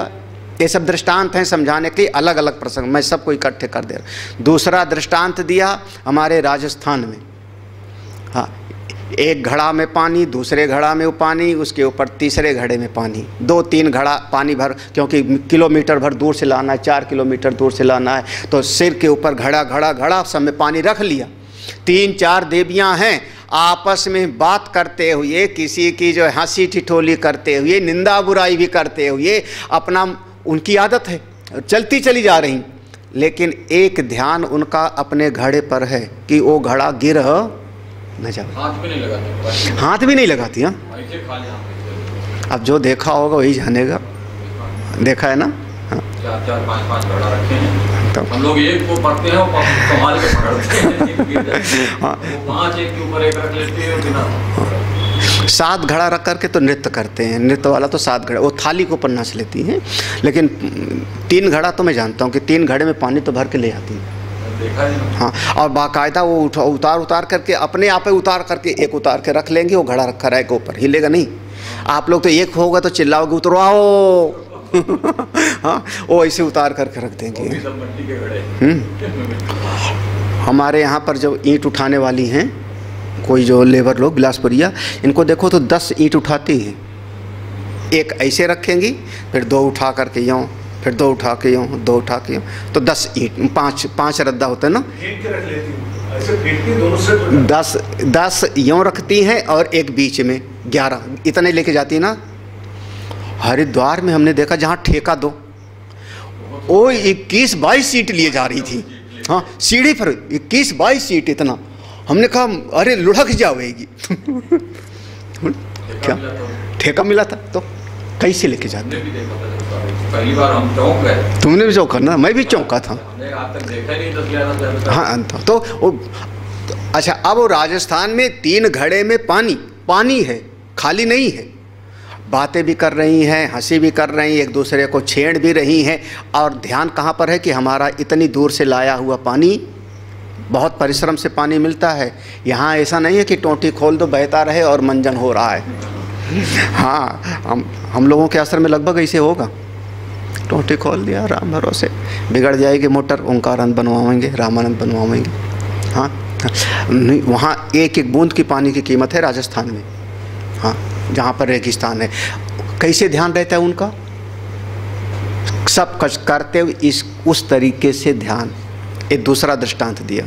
S3: ये सब दृष्टांत हैं समझाने के अलग अलग प्रसंग, मैं सबको इकट्ठे कर दे रहा। दूसरा दृष्टांत दिया हमारे राजस्थान में। हाँ, एक घड़ा में पानी, दूसरे घड़ा में पानी, उसके ऊपर तीसरे घड़े में पानी, 2-3 घड़ा पानी भर, क्योंकि किलोमीटर भर दूर से लाना है, 4 किलोमीटर दूर से लाना है, तो सिर के ऊपर घड़ा घड़ा घड़ा सब में पानी रख लिया। 3-4 देवियां हैं, आपस में बात करते हुए, किसी की जो हंसी ठिठोली करते हुए, निंदा बुराई भी करते हुए, अपना, उनकी आदत है चलती चली जा रही, लेकिन एक ध्यान उनका अपने घड़े पर है कि वो घड़ा गिर न जाए।
S4: हाथ भी नहीं लगाती,
S3: हाथ भी नहीं लगाती। हाँ,
S4: ऐसे खाली हाथ।
S3: अब जो देखा होगा वही जानेगा, देखा है ना। हाँ,
S4: 4-4, 5-5 घड़ा रखे हैं।
S3: तो
S4: हम लोग एक को पढ़ते हैं, वो संभाल के पकड़ते हैं।
S3: हाँ,
S4: वो 5 एक के ऊपर एक रख लेते हैं बिना।
S3: 7 घड़ा रख करके तो नृत्य करते हैं। नृत्य वाला तो 7 घड़ा, वो थाली के ऊपर नाच लेती हैं। लेकिन 3 घड़ा तो मैं जानता हूँ कि 3 घड़े में पानी तो भर के ले आती हैं।
S4: देखा है ना?
S3: हाँ, और बाकायदा वो उतार करके अपने आप ही उतार करके एक उतार के रख लेंगे। वो घड़ा रखा रहेगा ऊपर, हिलेगा नहीं। आप लोग तो एक होगा तो चिल्लाओगे उतरवाओ। हाँ, वो ऐसे उतार करके रख देंगे।
S4: वो भी सब मिट्टी के घड़े।
S3: हमारे यहाँ पर जो ईंट उठाने वाली हैं, कोई जो लेबर लोग बिलासपुरिया, इनको देखो तो 10 ईंट उठाती हैं। एक ऐसे रखेंगी, फिर 2 उठा करके यूँ, फिर 2 उठा के यूँ, 2 उठा के यूँ, तो 10 ईंट, 5 रद्दा होता है ना। ऐसे 10 यूँ रखती हैं और एक बीच में 11, इतने लेके जाती है ना। हरिद्वार में हमने देखा जहाँ ठेका दो, वो 21-22 सीट लिए जा रही थी। हाँ, सीढ़ी पर 21-22 सीट, इतना। हमने कहा अरे लुढ़क जाएगी। क्या ठेका मिला था तो कैसे लेके जाते?
S4: पहली बार हम चौंक गए।
S3: तुमने भी चौंका ना, मैं भी चौंका था।
S4: हमने आज तक देखा ही नहीं 10-11
S3: हाँ, तो अच्छा, अब वो राजस्थान में 3 घड़े में पानी है, खाली नहीं है। बातें भी कर रही हैं, हंसी भी कर रही हैं, एक दूसरे को छेड़ भी रही हैं। और ध्यान कहाँ पर है कि हमारा इतनी दूर से लाया हुआ पानी, बहुत परिश्रम से पानी मिलता है। यहाँ ऐसा नहीं है कि टोंटी खोल दो बहता रहे और मंजन हो रहा है। हाँ, हम लोगों के असर में लगभग ऐसे होगा। टोंटी खोल दिया, राम भरोसे, बिगड़ जाएगी मोटर, ओंकारानंद बनवाएंगे, रामानंद बनवाएंगे। हाँ, नहीं, वहाँ एक एक बूंद की पानी की कीमत है राजस्थान में। हाँ, जहाँ पर रेगिस्तान है। कैसे ध्यान रहता है उनका? सब कुछ करते हुए उस तरीके से ध्यान। एक दूसरा दृष्टांत दिया,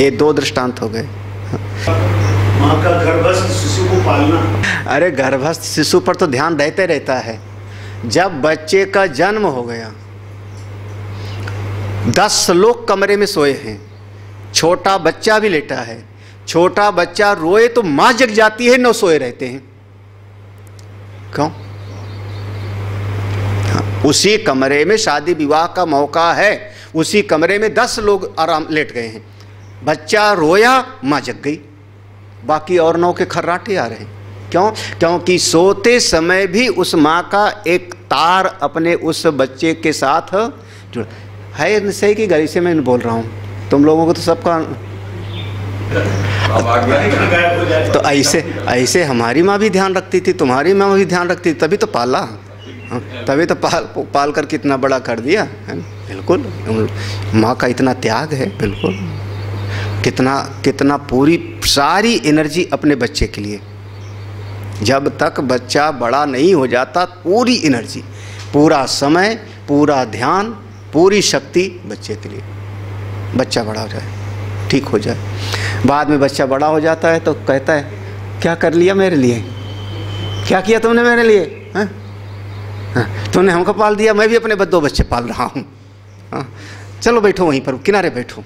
S3: ये 2 दृष्टांत हो गए।
S5: माँ का गर्भस्थ शिशु को पालना।
S3: अरे गर्भस्थ शिशु पर तो ध्यान रहता है। जब बच्चे का जन्म हो गया, 10 लोग कमरे में सोए हैं, छोटा बच्चा भी लेटा है। छोटा बच्चा रोए तो माँ जग जाती है, 9 सोए रहते हैं। क्यों? हाँ, उसी कमरे में शादी विवाह का मौका है, उसी कमरे में 10 लोग आराम लेट गए हैं। बच्चा रोया, माँ जग गई, बाकी और 9 के खर्राटे आ रहे हैं। क्यों? क्योंकि सोते समय भी उस माँ का एक तार अपने उस बच्चे के साथ जुड़ा है। सही की गली से मैं बोल रहा हूँ, तुम लोगों को तो सबका। तो ऐसे हमारी माँ भी ध्यान रखती थी, तुम्हारी माँ भी ध्यान रखती थी, तभी तो पाला। तभी तो पाल कर कितना बड़ा कर दिया है। बिल्कुल, माँ का इतना त्याग है। बिल्कुल, कितना पूरी सारी एनर्जी अपने बच्चे के लिए। जब तक बच्चा बड़ा नहीं हो जाता, पूरी एनर्जी, पूरा समय, पूरा ध्यान, पूरी शक्ति बच्चे के लिए। बच्चा बड़ा हो जाए, ठीक हो जाए। बाद में बच्चा बड़ा हो जाता है तो कहता है क्या कर लिया मेरे लिए, क्या किया तुमने मेरे लिए? हाँ? तुमने हमको पाल दिया, मैं भी अपने 2 बच्चे पाल रहा हूँ। हाँ, चलो बैठो वहीं पर, किनारे बैठो।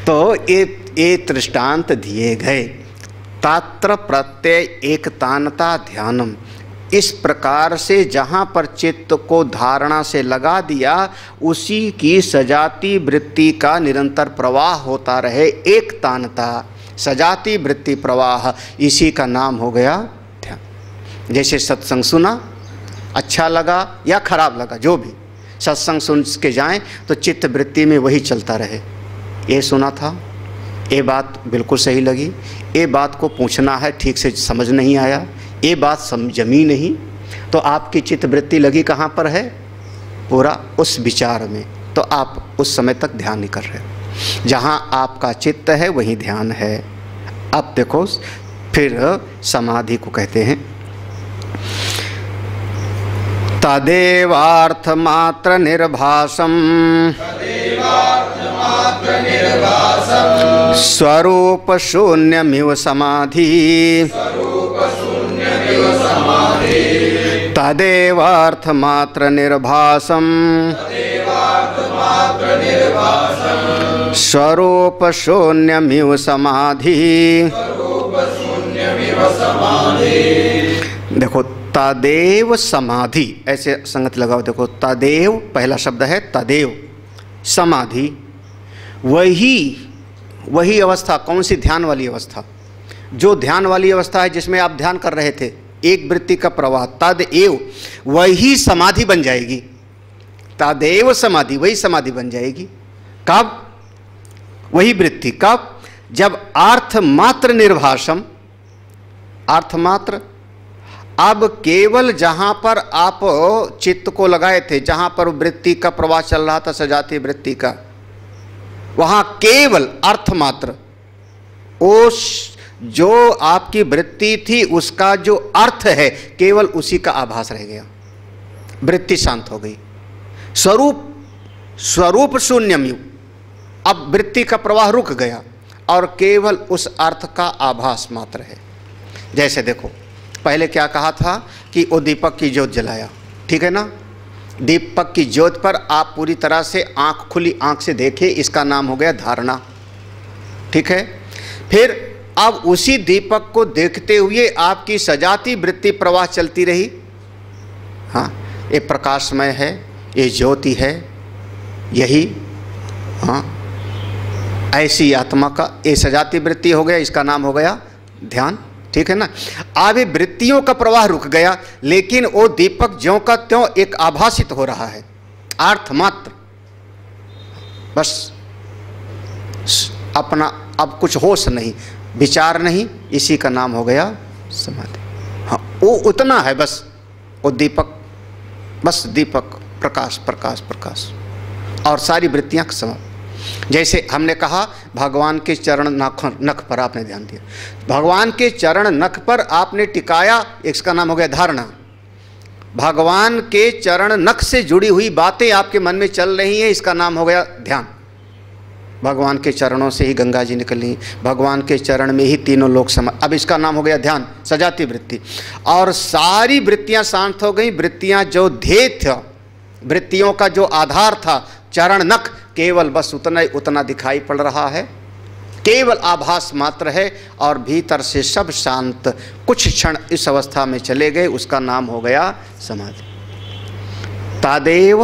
S3: तो ये दृष्टांत दिए गए। तात्र प्रत्यय एकतानता ध्यानम। इस प्रकार से जहाँ पर चित्त को धारणा से लगा दिया, उसी की सजाती वृत्ति का निरंतर प्रवाह होता रहे। एकतानता, सजाती वृत्ति प्रवाह, इसी का नाम हो गया ध्यान। जैसे सत्संग सुना, अच्छा लगा या खराब लगा, जो भी सत्संग सुन के जाएं तो चित्त वृत्ति में वही चलता रहे। ये सुना था, ये बात बिल्कुल सही लगी, ये बात को पूछना है, ठीक से समझ नहीं आया, ये बात जमी नहीं, तो आपकी चित्त वृत्ति लगी कहाँ पर है? पूरा उस विचार में। तो आप उस समय तक ध्यान नहीं कर रहे। जहाँ आपका चित्त है वहीं ध्यान है। अब देखो, फिर समाधि को कहते हैं तदेवार्थ मात्र निर्भासम स्वरूप शून्यमिव समाधि तदेवार्थमात्र निर्भासम स्वरूप शून्यमिव समाधि। देखो तदेव समाधि, ऐसे संगति लगाओ। देखो तदेव पहला शब्द है, तदेव समाधि, वही अवस्था। कौन सी? ध्यान वाली अवस्था। जो ध्यान वाली अवस्था है जिसमें आप ध्यान कर रहे थे, एक वृत्ति का प्रवाह, तदेव वही समाधि बन जाएगी। तदेव समाधि, वही समाधि बन जाएगी। कब? वही वृत्ति कब? जब अर्थमात्र निर्भाषम, अर्थमात्र। अब केवल जहां पर आप चित्त को लगाए थे, जहां पर वृत्ति का प्रवाह चल रहा था, सजातीय वृत्ति का, वहां केवल अर्थमात्र, उस जो आपकी वृत्ति थी उसका जो अर्थ है, केवल उसी का आभास रह गया। वृत्ति शांत हो गई। स्वरूप शून्यम यू, अब वृत्ति का प्रवाह रुक गया और केवल उस अर्थ का आभास मात्र है। जैसे देखो पहले क्या कहा था कि वो दीपक की ज्योत जलाया, ठीक है ना। दीपक की ज्योत पर आप पूरी तरह से आंख, खुली आंख से देखे, इसका नाम हो गया धारणा, ठीक है। फिर अब उसी दीपक को देखते हुए आपकी सजाती वृत्ति प्रवाह चलती रही। हाँ, ये प्रकाशमय है, ये ज्योति है, यही हाँ ऐसी आत्मा का ये सजाती वृत्ति हो गया, इसका नाम हो गया ध्यान, ठीक है ना। अब ये वृत्तियों का प्रवाह रुक गया, लेकिन वो दीपक ज्यों का त्यों एक आभासित हो रहा है, अर्थ मात्र, बस अपना अब कुछ होश नहीं, विचार नहीं, इसी का नाम हो गया समाधि। हाँ, वो उतना है बस, वो दीपक, बस दीपक, प्रकाश प्रकाश प्रकाश, और सारी वृत्तियां समाप्त। जैसे हमने कहा भगवान के चरण नख पर आपने ध्यान दिया, भगवान के चरण नख पर आपने टिकाया, इसका नाम हो गया धारणा। भगवान के चरण नख से जुड़ी हुई बातें आपके मन में चल रही हैं, इसका नाम हो गया ध्यान। भगवान के चरणों से ही गंगा जी निकली, भगवान के चरण में ही तीनों लोग समा, अब इसका नाम हो गया ध्यान, सजाती वृत्ति। और सारी वृत्तियां शांत हो गई। वृत्तियां जो ध्येय था, वृत्तियों का जो आधार था चरण नख, केवल बस उतना ही उतना दिखाई पड़ रहा है, केवल आभास मात्र है, और भीतर से सब शांत। कुछ क्षण इस अवस्था में चले गए, उसका नाम हो गया समाधि। तादेव,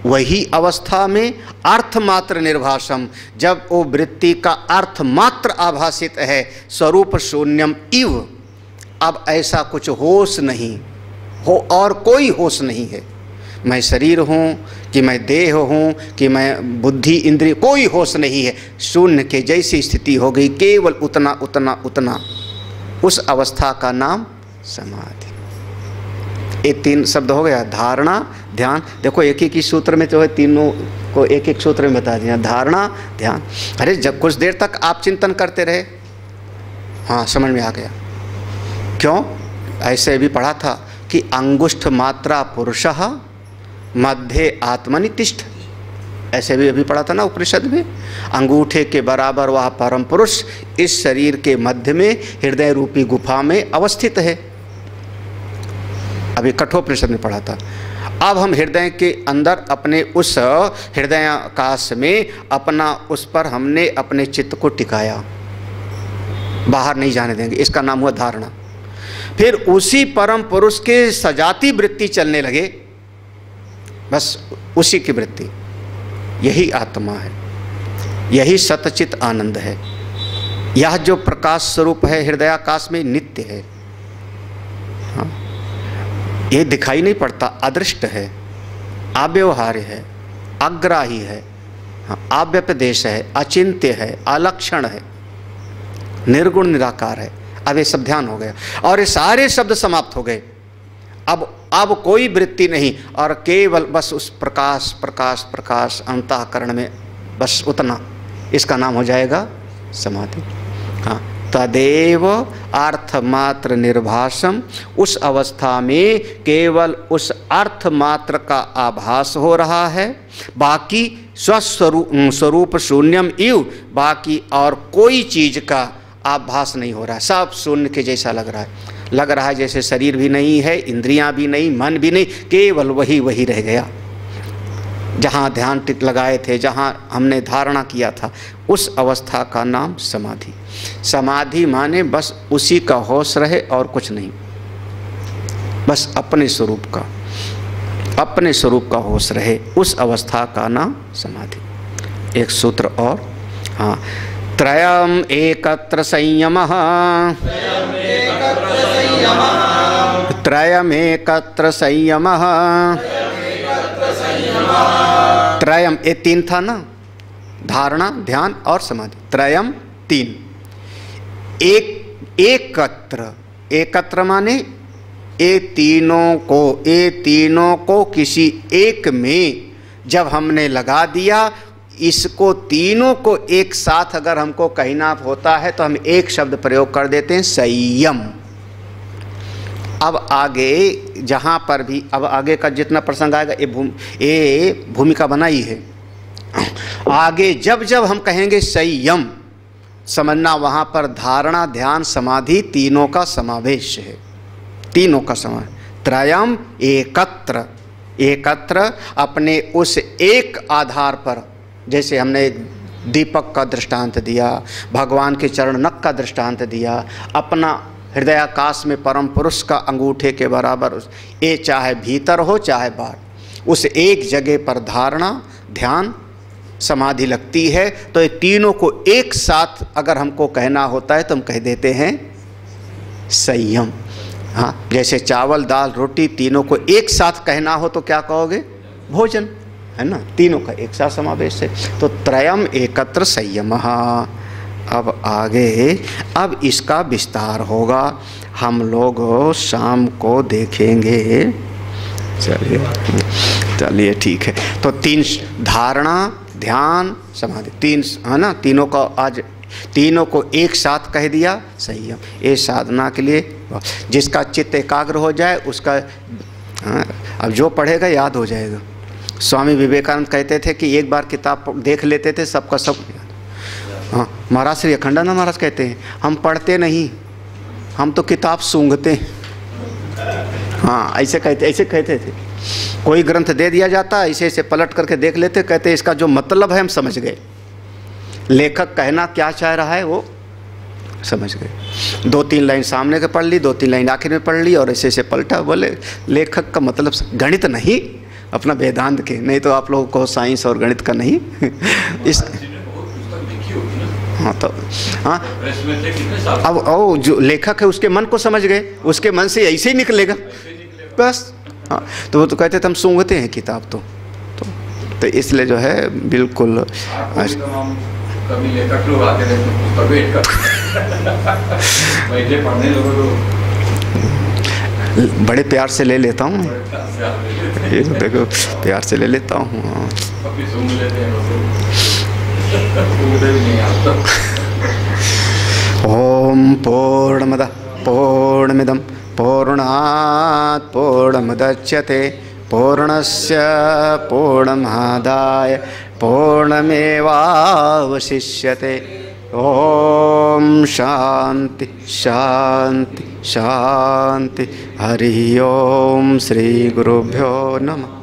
S3: वही अवस्था में अर्थ मात्र निर्भाषम, जब वो वृत्ति का अर्थ मात्र आभासित है, स्वरूप शून्यम इव, अब ऐसा कुछ होश नहीं हो, और कोई होश नहीं है। मैं शरीर हूँ कि मैं देह हूँ कि मैं बुद्धि इंद्रिय, कोई होश नहीं है। शून्य के जैसी स्थिति हो गई, केवल उतना उतना उतना, उस अवस्था का नाम समाधि। ये तीन शब्द हो गया, धारणा, ध्यान। देखो एक ही सूत्र में तो है, तीनों को एक एक सूत्र में बता दिया, धारणा, ध्यान। अरे जब कुछ देर तक आप चिंतन करते रहे, हाँ समझ में आ गया। क्यों? ऐसे भी पढ़ा था कि अंगुष्ठ मात्रा पुरुषः मध्य आत्मनि तिष्ठ, ऐसे भी अभी पढ़ा था ना उपनिषद में। अंगूठे के बराबर वह परम पुरुष इस शरीर के मध्य में हृदय रूपी गुफा में अवस्थित है, अभी कठोपनिषद में पढ़ा था। अब हम हृदय के अंदर अपने उस हृदयाकाश में अपना, उस पर हमने अपने चित्त को टिकाया, बाहर नहीं जाने देंगे, इसका नाम हुआ धारणा। फिर उसी परम पुरुष के सजाती वृत्ति चलने लगे, बस उसी की वृत्ति, यही आत्मा है, यही सतचित आनंद है। यह जो प्रकाश स्वरूप है हृदयाकाश में नित्य है, हाँ, ये दिखाई नहीं पड़ता, अदृष्ट है, अव्यवहार्य है, अग्राही है, हाँ, अव्यपदेश है, अचिंत्य है, अलक्षण है, निर्गुण निराकार है। अब ये सब ध्यान हो गया और ये सारे शब्द समाप्त हो गए। अब कोई वृत्ति नहीं, और केवल बस उस प्रकाश प्रकाश प्रकाश अंतःकरण में, बस उतना, इसका नाम हो जाएगा समाधि। हाँ, तदेव अर्थ मात्र निर्भासम, उस अवस्था में केवल उस अर्थ मात्र का आभास हो रहा है, बाकी स्वस्वरूप शून्यम इव, बाकी और कोई चीज का आभास नहीं हो रहा है, सब शून्य के जैसा लग रहा है। लग रहा है जैसे शरीर भी नहीं है, इंद्रियां भी नहीं, मन भी नहीं, केवल वही वही रह गया। जहाँ ध्यान टिक लगाए थे, जहाँ हमने धारणा किया था, उस अवस्था का नाम समाधि। समाधि माने बस उसी का होश रहे और कुछ नहीं, बस अपने स्वरूप का, अपने स्वरूप का होश रहे, उस अवस्था का नाम समाधि। एक सूत्र और, हाँ, त्रयम एकत्र संयमः, त्रयम एकत्र संयमः, त्रयम ये तीन था ना, धारणा, ध्यान और समाधि, त्रयम तीन। एक एकत्र, एकत्र माने ये तीनों को किसी एक में जब हमने लगा दिया, इसको तीनों को एक साथ अगर हमको कहना होता है तो हम एक शब्द प्रयोग कर देते हैं, संयम। अब आगे जहाँ पर भी, अब आगे का जितना प्रसंग आएगा ये भूमिका बनाई है। आगे जब जब हम कहेंगे संयम, समझना वहाँ पर धारणा, ध्यान, समाधि तीनों का समावेश है, तीनों का समावेश। त्रयम एकत्र, एकत्र अपने उस एक आधार पर, जैसे हमने दीपक का दृष्टांत दिया, भगवान के चरण नख का दृष्टांत दिया, अपना हृदयाकाश में परम पुरुष का अंगूठे के बराबर, ये चाहे भीतर हो चाहे बाहर, उस एक जगह पर धारणा, ध्यान, समाधि लगती है। तो ये तीनों को एक साथ अगर हमको कहना होता है तो हम कह देते हैं संयम। हाँ, जैसे चावल, दाल, रोटी तीनों को एक साथ कहना हो तो क्या कहोगे? भोजन, है ना, तीनों का एक साथ समावेश है। तो त्रयम एकत्र संयमः। अब आगे, अब इसका विस्तार होगा, हम लोग शाम को देखेंगे। चलिए ठीक है। तो तीन, धारणा, ध्यान, समाधि, तीन है ना, तीनों का आज, तीनों को एक साथ कह दिया संयम। ये साधना के लिए जिसका चित्त एकाग्र हो जाए उसका, हाँ, अब जो पढ़ेगा याद हो जाएगा। स्वामी विवेकानंद कहते थे कि एक बार किताब देख लेते थे सबका सब। हाँ, महाराज श्री अखंडानंद महाराज कहते हैं हम पढ़ते नहीं, हम तो किताब सूंघते। हाँ, ऐसे कहते थे। कोई ग्रंथ दे दिया जाता, ऐसे ऐसे पलट करके देख लेते, कहते इसका जो मतलब है हम समझ गए, लेखक कहना क्या चाह रहा है वो समझ गए। 2-3 लाइन सामने के पढ़ ली, 2-3 लाइन आखिर में पढ़ ली और ऐसे ऐसे पलटा, बोले लेखक का मतलब गणित नहीं, अपना वेदांत के, नहीं तो आप लोगों को साइंस और गणित का नहीं। इस हाँ, तो हाँ, अब ओ जो लेखक है उसके मन को समझ गए, उसके मन से ऐसे ही निकलेगा बस। हाँ, तो वो तो कहते थे हम सूंघते हैं किताब। तो इसलिए जो है बिल्कुल
S4: कभी लेखक लोग आते थे पुस्तक वेट कर बैठे पढ़ने लोगों को
S3: बड़े प्यार से ले लेता हूँ, ये तो देखो प्यार से ले लेता हूँ।
S4: कभी सूंघ लेते हैं
S3: ओम पूर्णमदः पूर्णमिदं पूर्णात् पूर्णमुदच्यते पूर्णस्य पूर्णमादाय पूर्णमेवावशिष्यते। ओम शांति शांति शांति। हरि ओम। श्री गुरुभ्यो नमः।